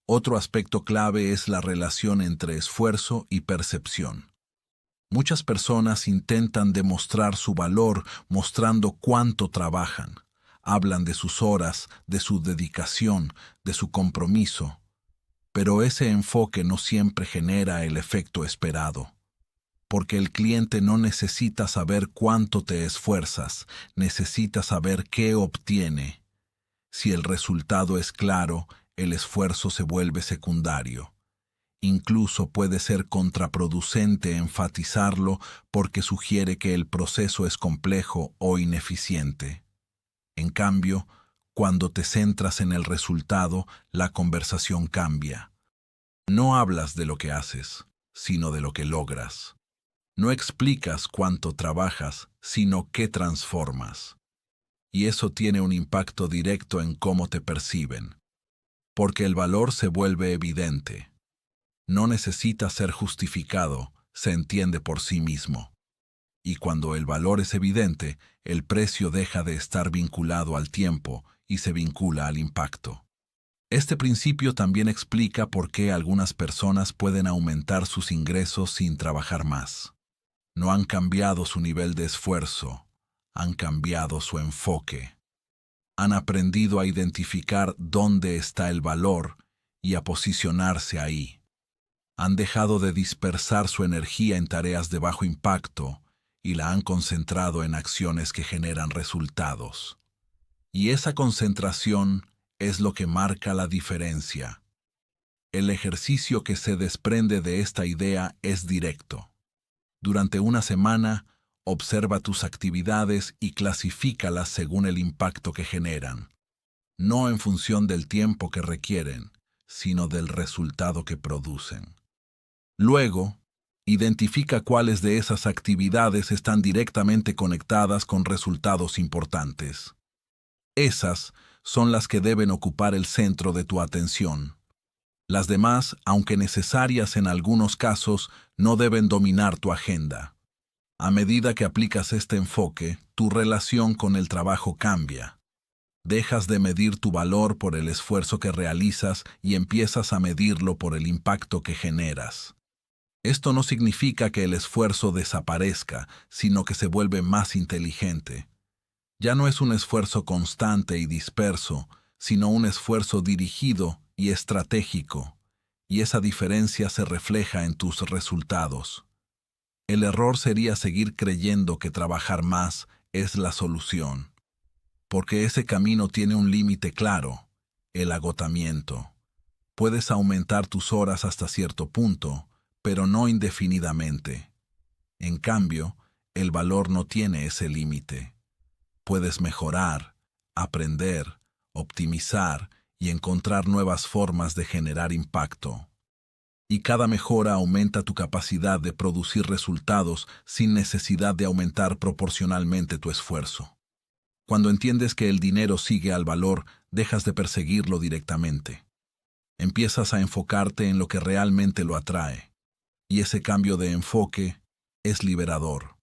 Otro aspecto clave es la relación entre esfuerzo y percepción. Muchas personas intentan demostrar su valor mostrando cuánto trabajan. Hablan de sus horas, de su dedicación, de su compromiso. Pero ese enfoque no siempre genera el efecto esperado. Porque el cliente no necesita saber cuánto te esfuerzas, necesita saber qué obtiene. Si el resultado es claro, el esfuerzo se vuelve secundario. Incluso puede ser contraproducente enfatizarlo porque sugiere que el proceso es complejo o ineficiente. En cambio, cuando te centras en el resultado, la conversación cambia. No hablas de lo que haces, sino de lo que logras. No explicas cuánto trabajas, sino qué transformas. Y eso tiene un impacto directo en cómo te perciben. Porque el valor se vuelve evidente. No necesita ser justificado, se entiende por sí mismo. Y cuando el valor es evidente, el precio deja de estar vinculado al tiempo y se vincula al impacto. Este principio también explica por qué algunas personas pueden aumentar sus ingresos sin trabajar más. No han cambiado su nivel de esfuerzo, han cambiado su enfoque. Han aprendido a identificar dónde está el valor y a posicionarse ahí. Han dejado de dispersar su energía en tareas de bajo impacto y la han concentrado en acciones que generan resultados. Y esa concentración es lo que marca la diferencia. El ejercicio que se desprende de esta idea es directo. Durante una semana, observa tus actividades y clasifícalas según el impacto que generan, no en función del tiempo que requieren, sino del resultado que producen. Luego, identifica cuáles de esas actividades están directamente conectadas con resultados importantes. Esas son las que deben ocupar el centro de tu atención. Las demás, aunque necesarias en algunos casos, no deben dominar tu agenda. A medida que aplicas este enfoque, tu relación con el trabajo cambia. Dejas de medir tu valor por el esfuerzo que realizas y empiezas a medirlo por el impacto que generas. Esto no significa que el esfuerzo desaparezca, sino que se vuelve más inteligente. Ya no es un esfuerzo constante y disperso, sino un esfuerzo dirigido y estratégico, y esa diferencia se refleja en tus resultados. El error sería seguir creyendo que trabajar más es la solución, porque ese camino tiene un límite claro: el agotamiento. Puedes aumentar tus horas hasta cierto punto, pero no indefinidamente. En cambio, el valor no tiene ese límite. Puedes mejorar, aprender, optimizar y encontrar nuevas formas de generar impacto. Y cada mejora aumenta tu capacidad de producir resultados sin necesidad de aumentar proporcionalmente tu esfuerzo. Cuando entiendes que el dinero sigue al valor, dejas de perseguirlo directamente. Empiezas a enfocarte en lo que realmente lo atrae. Y ese cambio de enfoque es liberador,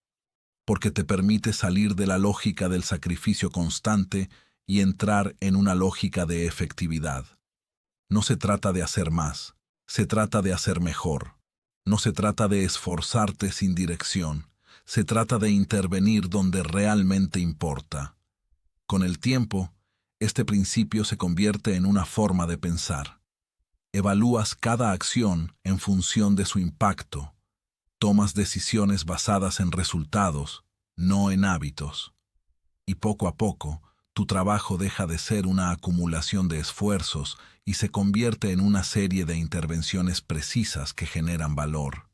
porque te permite salir de la lógica del sacrificio constante y entrar en una lógica de efectividad. No se trata de hacer más, se trata de hacer mejor. No se trata de esforzarte sin dirección, se trata de intervenir donde realmente importa. Con el tiempo, este principio se convierte en una forma de pensar. Evalúas cada acción en función de su impacto. Tomas decisiones basadas en resultados, no en hábitos. Y poco a poco, tu trabajo deja de ser una acumulación de esfuerzos y se convierte en una serie de intervenciones precisas que generan valor.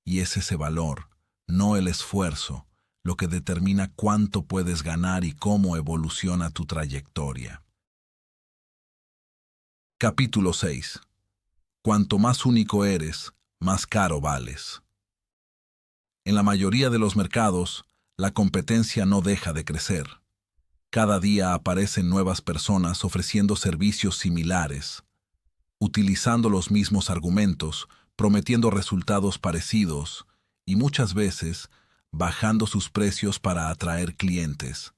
Y es ese valor, no el esfuerzo, lo que determina cuánto puedes ganar y cómo evoluciona tu trayectoria. Capítulo 6. Cuanto más único eres, más caro vales. En la mayoría de los mercados, la competencia no deja de crecer. Cada día aparecen nuevas personas ofreciendo servicios similares, utilizando los mismos argumentos, prometiendo resultados parecidos y muchas veces bajando sus precios para atraer clientes.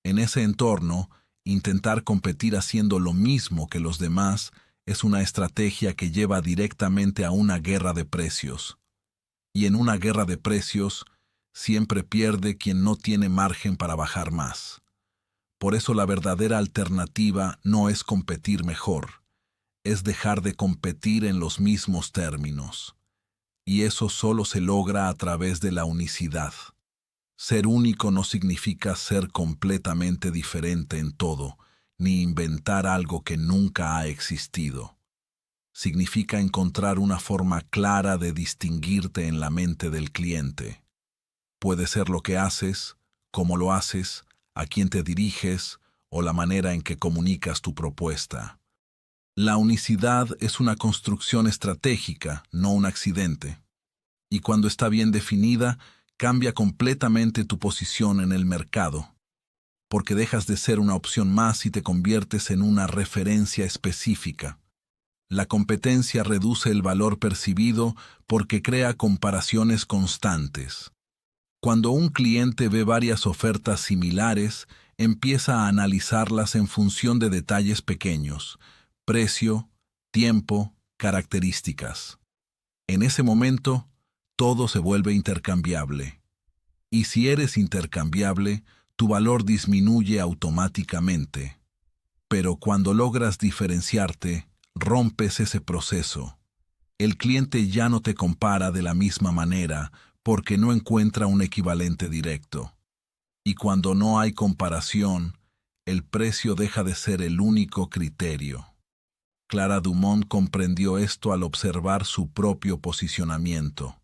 En ese entorno, intentar competir haciendo lo mismo que los demás es una estrategia que lleva directamente a una guerra de precios. Y en una guerra de precios, siempre pierde quien no tiene margen para bajar más. Por eso la verdadera alternativa no es competir mejor, es dejar de competir en los mismos términos. Y eso solo se logra a través de la unicidad. Ser único no significa ser completamente diferente en todo, ni inventar algo que nunca ha existido. Significa encontrar una forma clara de distinguirte en la mente del cliente. Puede ser lo que haces, cómo lo haces, a quién te diriges o la manera en que comunicas tu propuesta. La unicidad es una construcción estratégica, no un accidente. Y cuando está bien definida, cambia completamente tu posición en el mercado, porque dejas de ser una opción más y te conviertes en una referencia específica. La competencia reduce el valor percibido porque crea comparaciones constantes. Cuando un cliente ve varias ofertas similares, empieza a analizarlas en función de detalles pequeños: precio, tiempo, características. En ese momento, todo se vuelve intercambiable. Y si eres intercambiable, tu valor disminuye automáticamente. Pero cuando logras diferenciarte, rompes ese proceso. El cliente ya no te compara de la misma manera porque no encuentra un equivalente directo. Y cuando no hay comparación, el precio deja de ser el único criterio. Clara Dumont comprendió esto al observar su propio posicionamiento.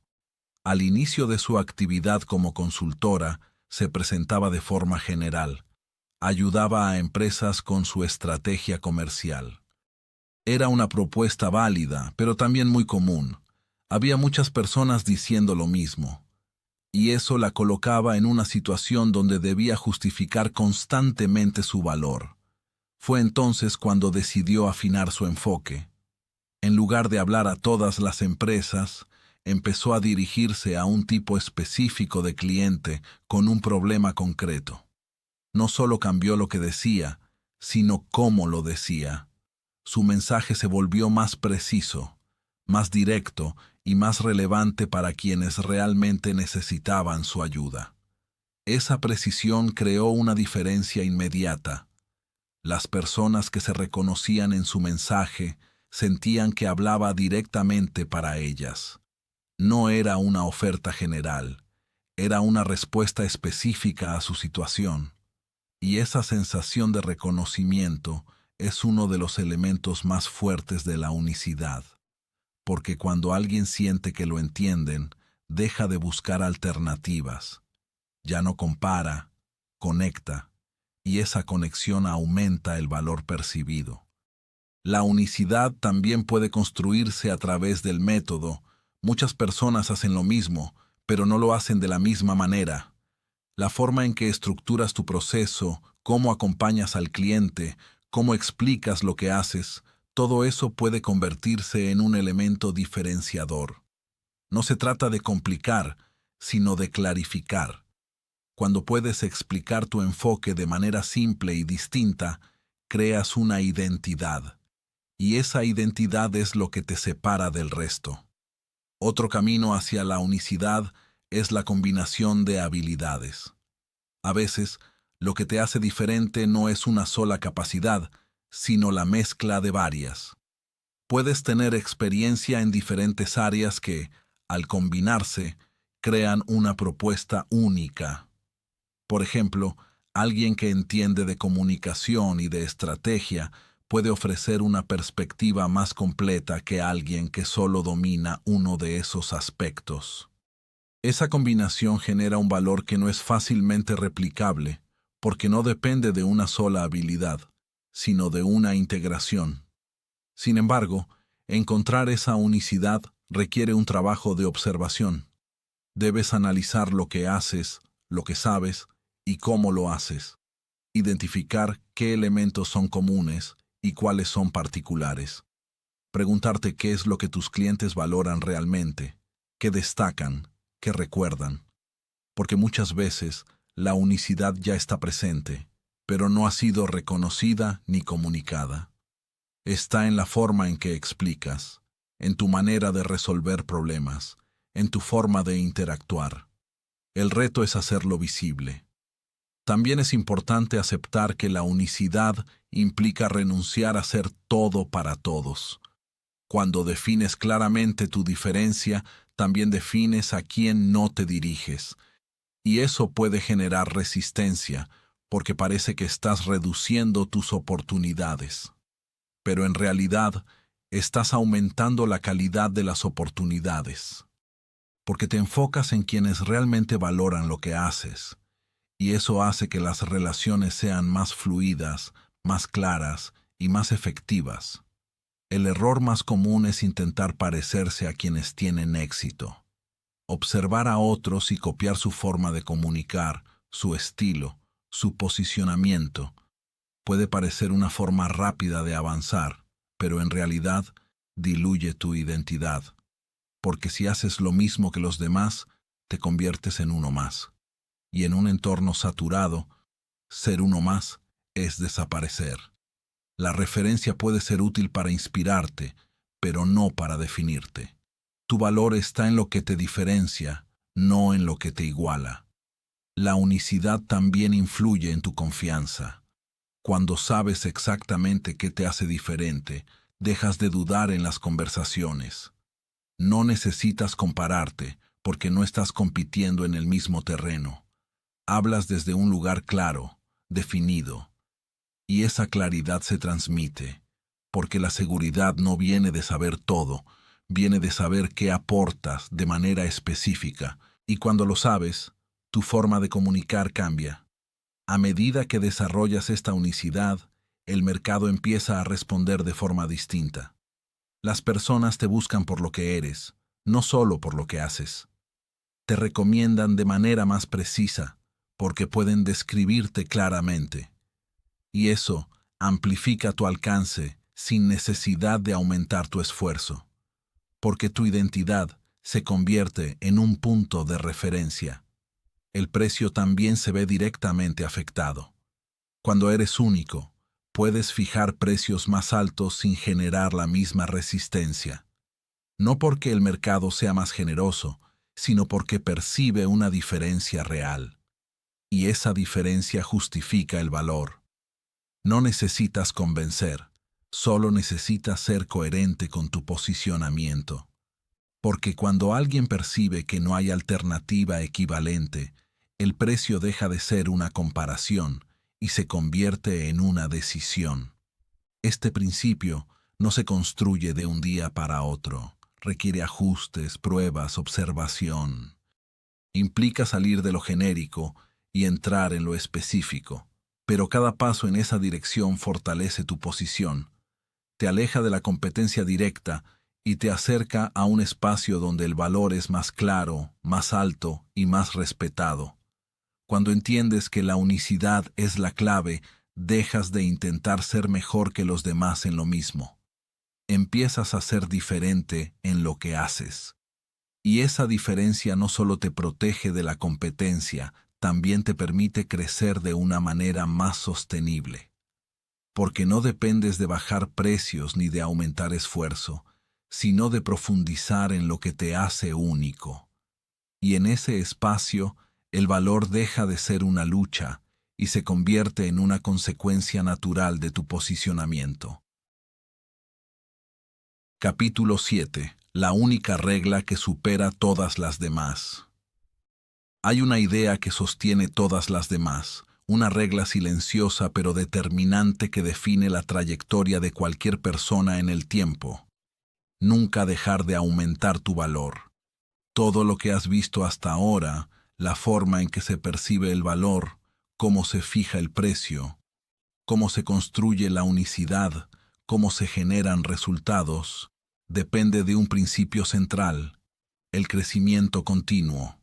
Al inicio de su actividad como consultora, se presentaba de forma general. Ayudaba a empresas con su estrategia comercial. Era una propuesta válida, pero también muy común. Había muchas personas diciendo lo mismo. Y eso la colocaba en una situación donde debía justificar constantemente su valor. Fue entonces cuando decidió afinar su enfoque. En lugar de hablar a todas las empresas, empezó a dirigirse a un tipo específico de cliente con un problema concreto. No solo cambió lo que decía, sino cómo lo decía. Su mensaje se volvió más preciso, más directo y más relevante para quienes realmente necesitaban su ayuda. Esa precisión creó una diferencia inmediata. Las personas que se reconocían en su mensaje sentían que hablaba directamente para ellas. No era una oferta general, era una respuesta específica a su situación. Y esa sensación de reconocimiento es uno de los elementos más fuertes de la unicidad, porque cuando alguien siente que lo entienden, deja de buscar alternativas. Ya no compara, conecta, y esa conexión aumenta el valor percibido. La unicidad también puede construirse a través del método. Muchas personas hacen lo mismo, pero no lo hacen de la misma manera. La forma en que estructuras tu proceso, cómo acompañas al cliente, cómo explicas lo que haces, todo eso puede convertirse en un elemento diferenciador. No se trata de complicar, sino de clarificar. Cuando puedes explicar tu enfoque de manera simple y distinta, creas una identidad. Y esa identidad es lo que te separa del resto. Otro camino hacia la unicidad es la combinación de habilidades. A veces, lo que te hace diferente no es una sola capacidad, sino la mezcla de varias. Puedes tener experiencia en diferentes áreas que, al combinarse, crean una propuesta única. Por ejemplo, alguien que entiende de comunicación y de estrategia puede ofrecer una perspectiva más completa que alguien que solo domina uno de esos aspectos. Esa combinación genera un valor que no es fácilmente replicable, porque no depende de una sola habilidad, sino de una integración. Sin embargo, encontrar esa unicidad requiere un trabajo de observación. Debes analizar lo que haces, lo que sabes y cómo lo haces. Identificar qué elementos son comunes y cuáles son particulares. Preguntarte qué es lo que tus clientes valoran realmente, qué destacan, qué recuerdan. Porque muchas veces la unicidad ya está presente, pero no ha sido reconocida ni comunicada. Está en la forma en que explicas, en tu manera de resolver problemas, en tu forma de interactuar. El reto es hacerlo visible. También es importante aceptar que la unicidad implica renunciar a ser todo para todos. Cuando defines claramente tu diferencia, también defines a quién no te diriges. Y eso puede generar resistencia, porque parece que estás reduciendo tus oportunidades. Pero en realidad, estás aumentando la calidad de las oportunidades, porque te enfocas en quienes realmente valoran lo que haces, y eso hace que las relaciones sean más fluidas, más claras y más efectivas. El error más común es intentar parecerse a quienes tienen éxito. Observar a otros y copiar su forma de comunicar, su estilo, su posicionamiento. Puede parecer una forma rápida de avanzar, pero en realidad diluye tu identidad, porque si haces lo mismo que los demás, te conviertes en uno más. Y en un entorno saturado, ser uno más es desaparecer. La referencia puede ser útil para inspirarte, pero no para definirte. Tu valor está en lo que te diferencia, no en lo que te iguala. La unicidad también influye en tu confianza. Cuando sabes exactamente qué te hace diferente, dejas de dudar en las conversaciones. No necesitas compararte, porque no estás compitiendo en el mismo terreno. Hablas desde un lugar claro, definido, y esa claridad se transmite, porque la seguridad no viene de saber todo, viene de saber qué aportas de manera específica, y cuando lo sabes, tu forma de comunicar cambia. A medida que desarrollas esta unicidad, el mercado empieza a responder de forma distinta. Las personas te buscan por lo que eres, no solo por lo que haces. Te recomiendan de manera más precisa, porque pueden describirte claramente. Y eso amplifica tu alcance sin necesidad de aumentar tu esfuerzo, porque tu identidad se convierte en un punto de referencia. El precio también se ve directamente afectado. Cuando eres único, puedes fijar precios más altos sin generar la misma resistencia. No porque el mercado sea más generoso, sino porque percibe una diferencia real. Y esa diferencia justifica el valor. No necesitas convencer, Solo necesitas ser coherente con tu posicionamiento. Porque cuando alguien percibe que no hay alternativa equivalente, el precio deja de ser una comparación y se convierte en una decisión. Este principio no se construye de un día para otro. Requiere ajustes, pruebas, observación. Implica salir de lo genérico y entrar en lo específico. Pero cada paso en esa dirección fortalece tu posición, te aleja de la competencia directa y te acerca a un espacio donde el valor es más claro, más alto y más respetado. Cuando entiendes que la unicidad es la clave, dejas de intentar ser mejor que los demás en lo mismo. Empiezas a ser diferente en lo que haces. Y esa diferencia no solo te protege de la competencia, también te permite crecer de una manera más sostenible. Porque no dependes de bajar precios ni de aumentar esfuerzo, sino de profundizar en lo que te hace único. Y en ese espacio, el valor deja de ser una lucha y se convierte en una consecuencia natural de tu posicionamiento. Capítulo 7. La única regla que supera todas las demás. Hay una idea que sostiene todas las demás, una regla silenciosa pero determinante que define la trayectoria de cualquier persona en el tiempo. Nunca dejar de aumentar tu valor. Todo lo que has visto hasta ahora, la forma en que se percibe el valor, cómo se fija el precio, cómo se construye la unicidad, cómo se generan resultados, depende de un principio central, el crecimiento continuo.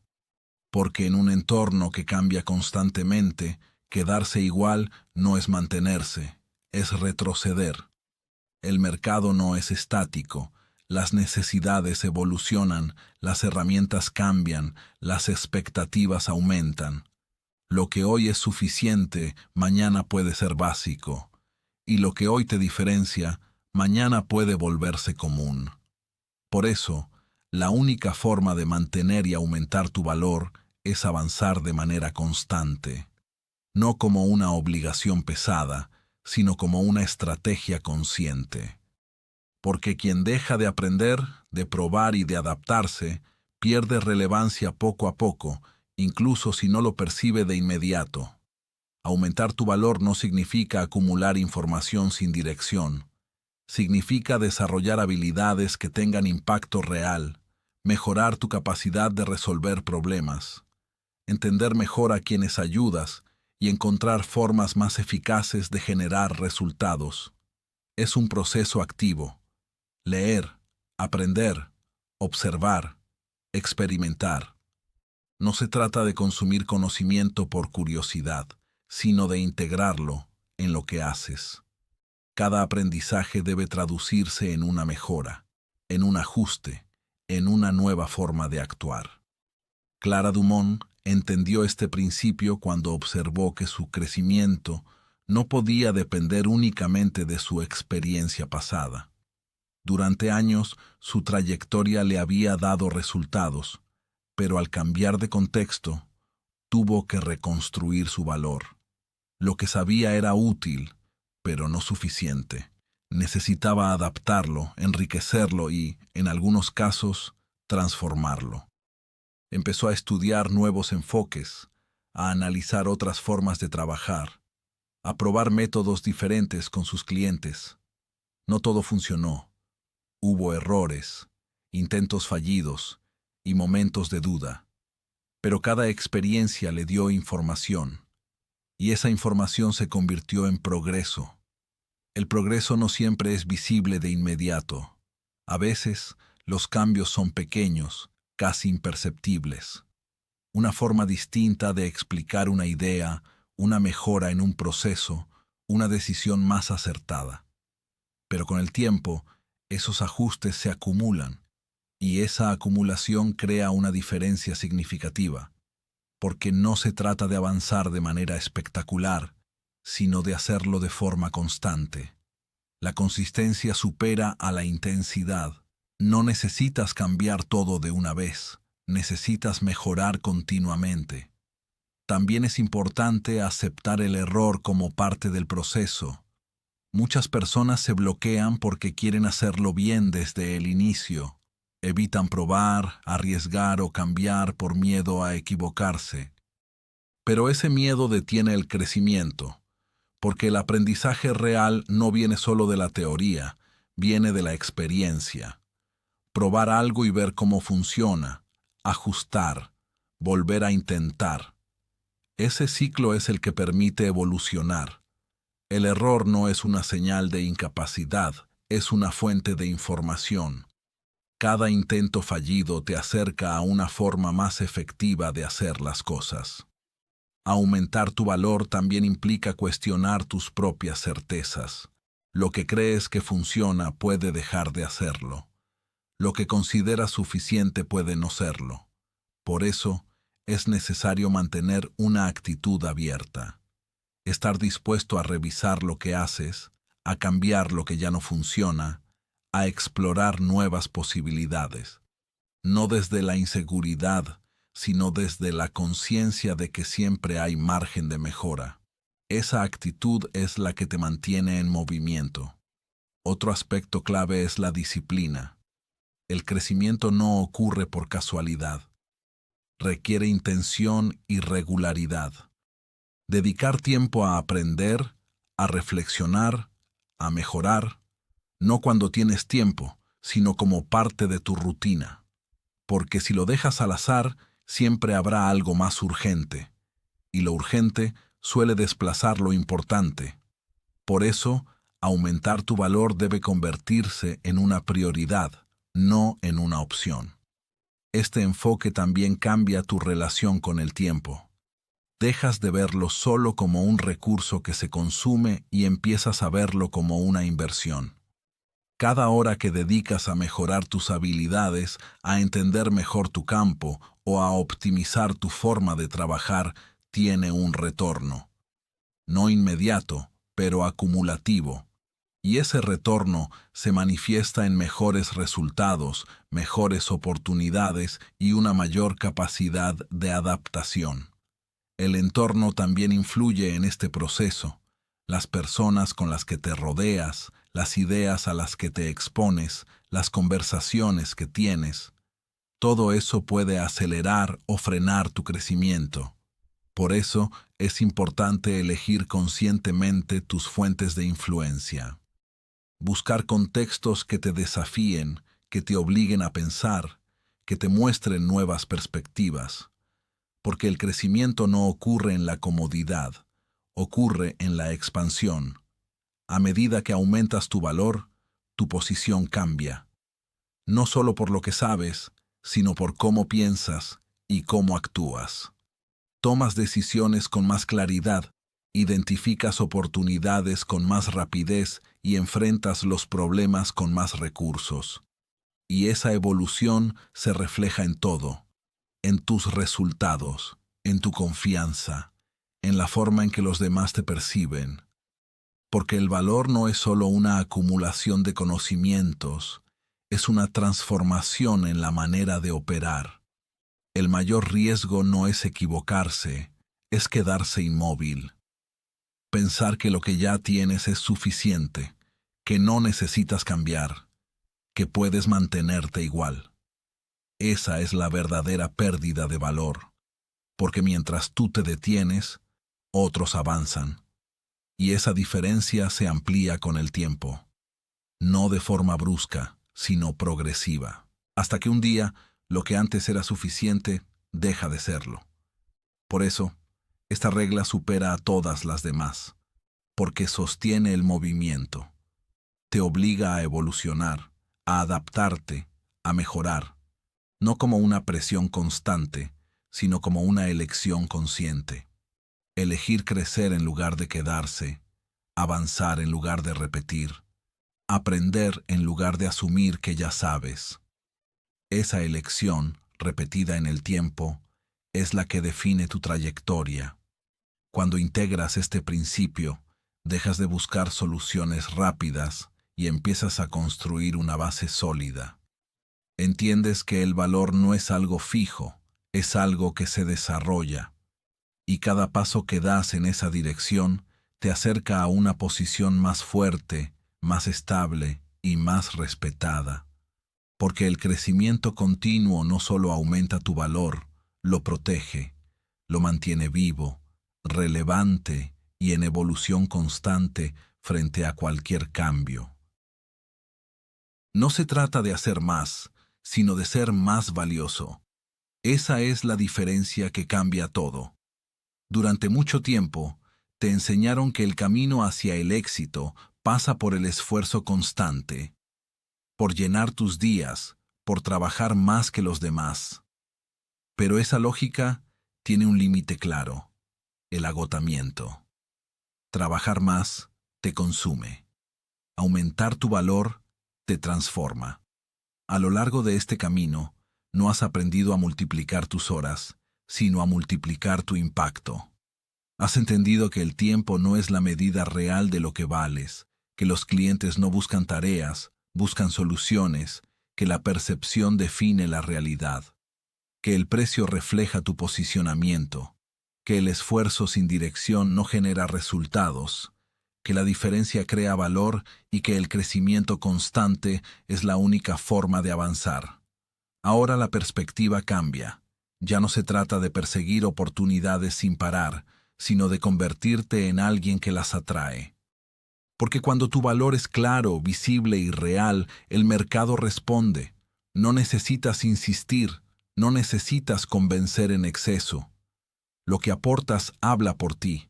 Porque en un entorno que cambia constantemente, quedarse igual no es mantenerse, es retroceder. El mercado no es estático, las necesidades evolucionan, las herramientas cambian, las expectativas aumentan. Lo que hoy es suficiente, mañana puede ser básico, y lo que hoy te diferencia, mañana puede volverse común. Por eso, la única forma de mantener y aumentar tu valor es avanzar de manera constante, no como una obligación pesada, sino como una estrategia consciente. Porque quien deja de aprender, de probar y de adaptarse, pierde relevancia poco a poco, incluso si no lo percibe de inmediato. Aumentar tu valor no significa acumular información sin dirección. Significa desarrollar habilidades que tengan impacto real, mejorar tu capacidad de resolver problemas, entender mejor a quienes ayudas y encontrar formas más eficaces de generar resultados. Es un proceso activo. Leer, aprender, observar, experimentar. No se trata de consumir conocimiento por curiosidad, sino de integrarlo en lo que haces. Cada aprendizaje debe traducirse en una mejora, en un ajuste, en una nueva forma de actuar. Clara Dumont entendió este principio cuando observó que su crecimiento no podía depender únicamente de su experiencia pasada. Durante años, su trayectoria le había dado resultados, pero al cambiar de contexto, tuvo que reconstruir su valor. Lo que sabía era útil, pero no suficiente. Necesitaba adaptarlo, enriquecerlo y, en algunos casos, transformarlo. Empezó a estudiar nuevos enfoques, a analizar otras formas de trabajar, a probar métodos diferentes con sus clientes. No todo funcionó. Hubo errores, intentos fallidos y momentos de duda. Pero cada experiencia le dio información, y esa información se convirtió en progreso. El progreso no siempre es visible de inmediato. A veces, los cambios son pequeños, casi imperceptibles. Una forma distinta de explicar una idea, una mejora en un proceso, una decisión más acertada. Pero con el tiempo, esos ajustes se acumulan, y esa acumulación crea una diferencia significativa, porque no se trata de avanzar de manera espectacular, sino de hacerlo de forma constante. La consistencia supera a la intensidad. No necesitas cambiar todo de una vez, necesitas mejorar continuamente. También es importante aceptar el error como parte del proceso. Muchas personas se bloquean porque quieren hacerlo bien desde el inicio. Evitan probar, arriesgar o cambiar por miedo a equivocarse. Pero ese miedo detiene el crecimiento, porque el aprendizaje real no viene solo de la teoría, viene de la experiencia. Probar algo y ver cómo funciona, ajustar, volver a intentar. Ese ciclo es el que permite evolucionar. El error no es una señal de incapacidad, es una fuente de información. Cada intento fallido te acerca a una forma más efectiva de hacer las cosas. Aumentar tu valor también implica cuestionar tus propias certezas. Lo que crees que funciona puede dejar de hacerlo. Lo que consideras suficiente puede no serlo. Por eso, es necesario mantener una actitud abierta. Estar dispuesto a revisar lo que haces, a cambiar lo que ya no funciona, a explorar nuevas posibilidades. No desde la inseguridad, sino desde la conciencia de que siempre hay margen de mejora. Esa actitud es la que te mantiene en movimiento. Otro aspecto clave es la disciplina. El crecimiento no ocurre por casualidad. Requiere intención y regularidad. Dedicar tiempo a aprender, a reflexionar, a mejorar, no cuando tienes tiempo, sino como parte de tu rutina. Porque si lo dejas al azar, siempre habrá algo más urgente, y lo urgente suele desplazar lo importante. Por eso, aumentar tu valor debe convertirse en una prioridad, no en una opción. Este enfoque también cambia tu relación con el tiempo. Dejas de verlo solo como un recurso que se consume y empiezas a verlo como una inversión. Cada hora que dedicas a mejorar tus habilidades, a entender mejor tu campo o a optimizar tu forma de trabajar, tiene un retorno. No inmediato, pero acumulativo. Y ese retorno se manifiesta en mejores resultados, mejores oportunidades y una mayor capacidad de adaptación. El entorno también influye en este proceso. Las personas con las que te rodeas, las ideas a las que te expones, las conversaciones que tienes, todo eso puede acelerar o frenar tu crecimiento. Por eso es importante elegir conscientemente tus fuentes de influencia. Buscar contextos que te desafíen, que te obliguen a pensar, que te muestren nuevas perspectivas. Porque el crecimiento no ocurre en la comodidad, ocurre en la expansión. A medida que aumentas tu valor, tu posición cambia. No solo por lo que sabes, sino por cómo piensas y cómo actúas. Tomas decisiones con más claridad, identificas oportunidades con más rapidez y enfrentas los problemas con más recursos. Y esa evolución se refleja en todo, en tus resultados, en tu confianza, en la forma en que los demás te perciben. Porque el valor no es solo una acumulación de conocimientos, es una transformación en la manera de operar. El mayor riesgo no es equivocarse, es quedarse inmóvil. Pensar que lo que ya tienes es suficiente, que no necesitas cambiar, que puedes mantenerte igual. Esa es la verdadera pérdida de valor, porque mientras tú te detienes, otros avanzan, y esa diferencia se amplía con el tiempo, no de forma brusca, sino progresiva, hasta que un día lo que antes era suficiente deja de serlo. Por eso, esta regla supera a todas las demás, porque sostiene el movimiento, te obliga a evolucionar, a adaptarte, a mejorar, no como una presión constante, sino como una elección consciente. Elegir crecer en lugar de quedarse, avanzar en lugar de repetir, aprender en lugar de asumir que ya sabes. Esa elección, repetida en el tiempo, es la que define tu trayectoria. Cuando integras este principio, dejas de buscar soluciones rápidas y empiezas a construir una base sólida. Entiendes que el valor no es algo fijo, es algo que se desarrolla, y cada paso que das en esa dirección te acerca a una posición más fuerte, más estable y más respetada. Porque el crecimiento continuo no solo aumenta tu valor, lo protege, lo mantiene vivo, relevante y en evolución constante frente a cualquier cambio. No se trata de hacer más, sino de ser más valioso. Esa es la diferencia que cambia todo. Durante mucho tiempo, te enseñaron que el camino hacia el éxito pasa por el esfuerzo constante, por llenar tus días, por trabajar más que los demás. Pero esa lógica tiene un límite claro: el agotamiento. Trabajar más te consume. Aumentar tu valor te transforma. A lo largo de este camino, no has aprendido a multiplicar tus horas, sino a multiplicar tu impacto. Has entendido que el tiempo no es la medida real de lo que vales, que los clientes no buscan tareas, buscan soluciones, que la percepción define la realidad, que el precio refleja tu posicionamiento, que el esfuerzo sin dirección no genera resultados, que la diferencia crea valor y que el crecimiento constante es la única forma de avanzar. Ahora la perspectiva cambia. Ya no se trata de perseguir oportunidades sin parar, sino de convertirte en alguien que las atrae. Porque cuando tu valor es claro, visible y real, el mercado responde. No necesitas insistir, no necesitas convencer en exceso. Lo que aportas habla por ti.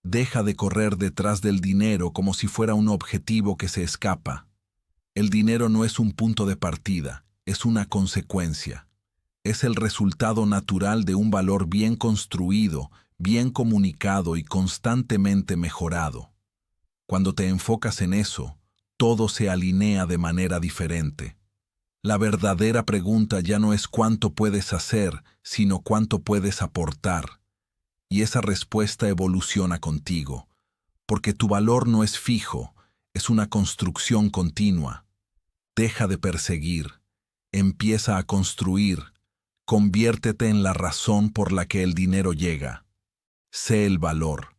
Deja de correr detrás del dinero como si fuera un objetivo que se escapa. El dinero no es un punto de partida, es una consecuencia. Es el resultado natural de un valor bien construido, bien comunicado y constantemente mejorado. Cuando te enfocas en eso, todo se alinea de manera diferente. La verdadera pregunta ya no es cuánto puedes hacer, sino cuánto puedes aportar. Y esa respuesta evoluciona contigo, porque tu valor no es fijo, es una construcción continua. Deja de perseguir, empieza a construir, conviértete en la razón por la que el dinero llega. Sé el valor,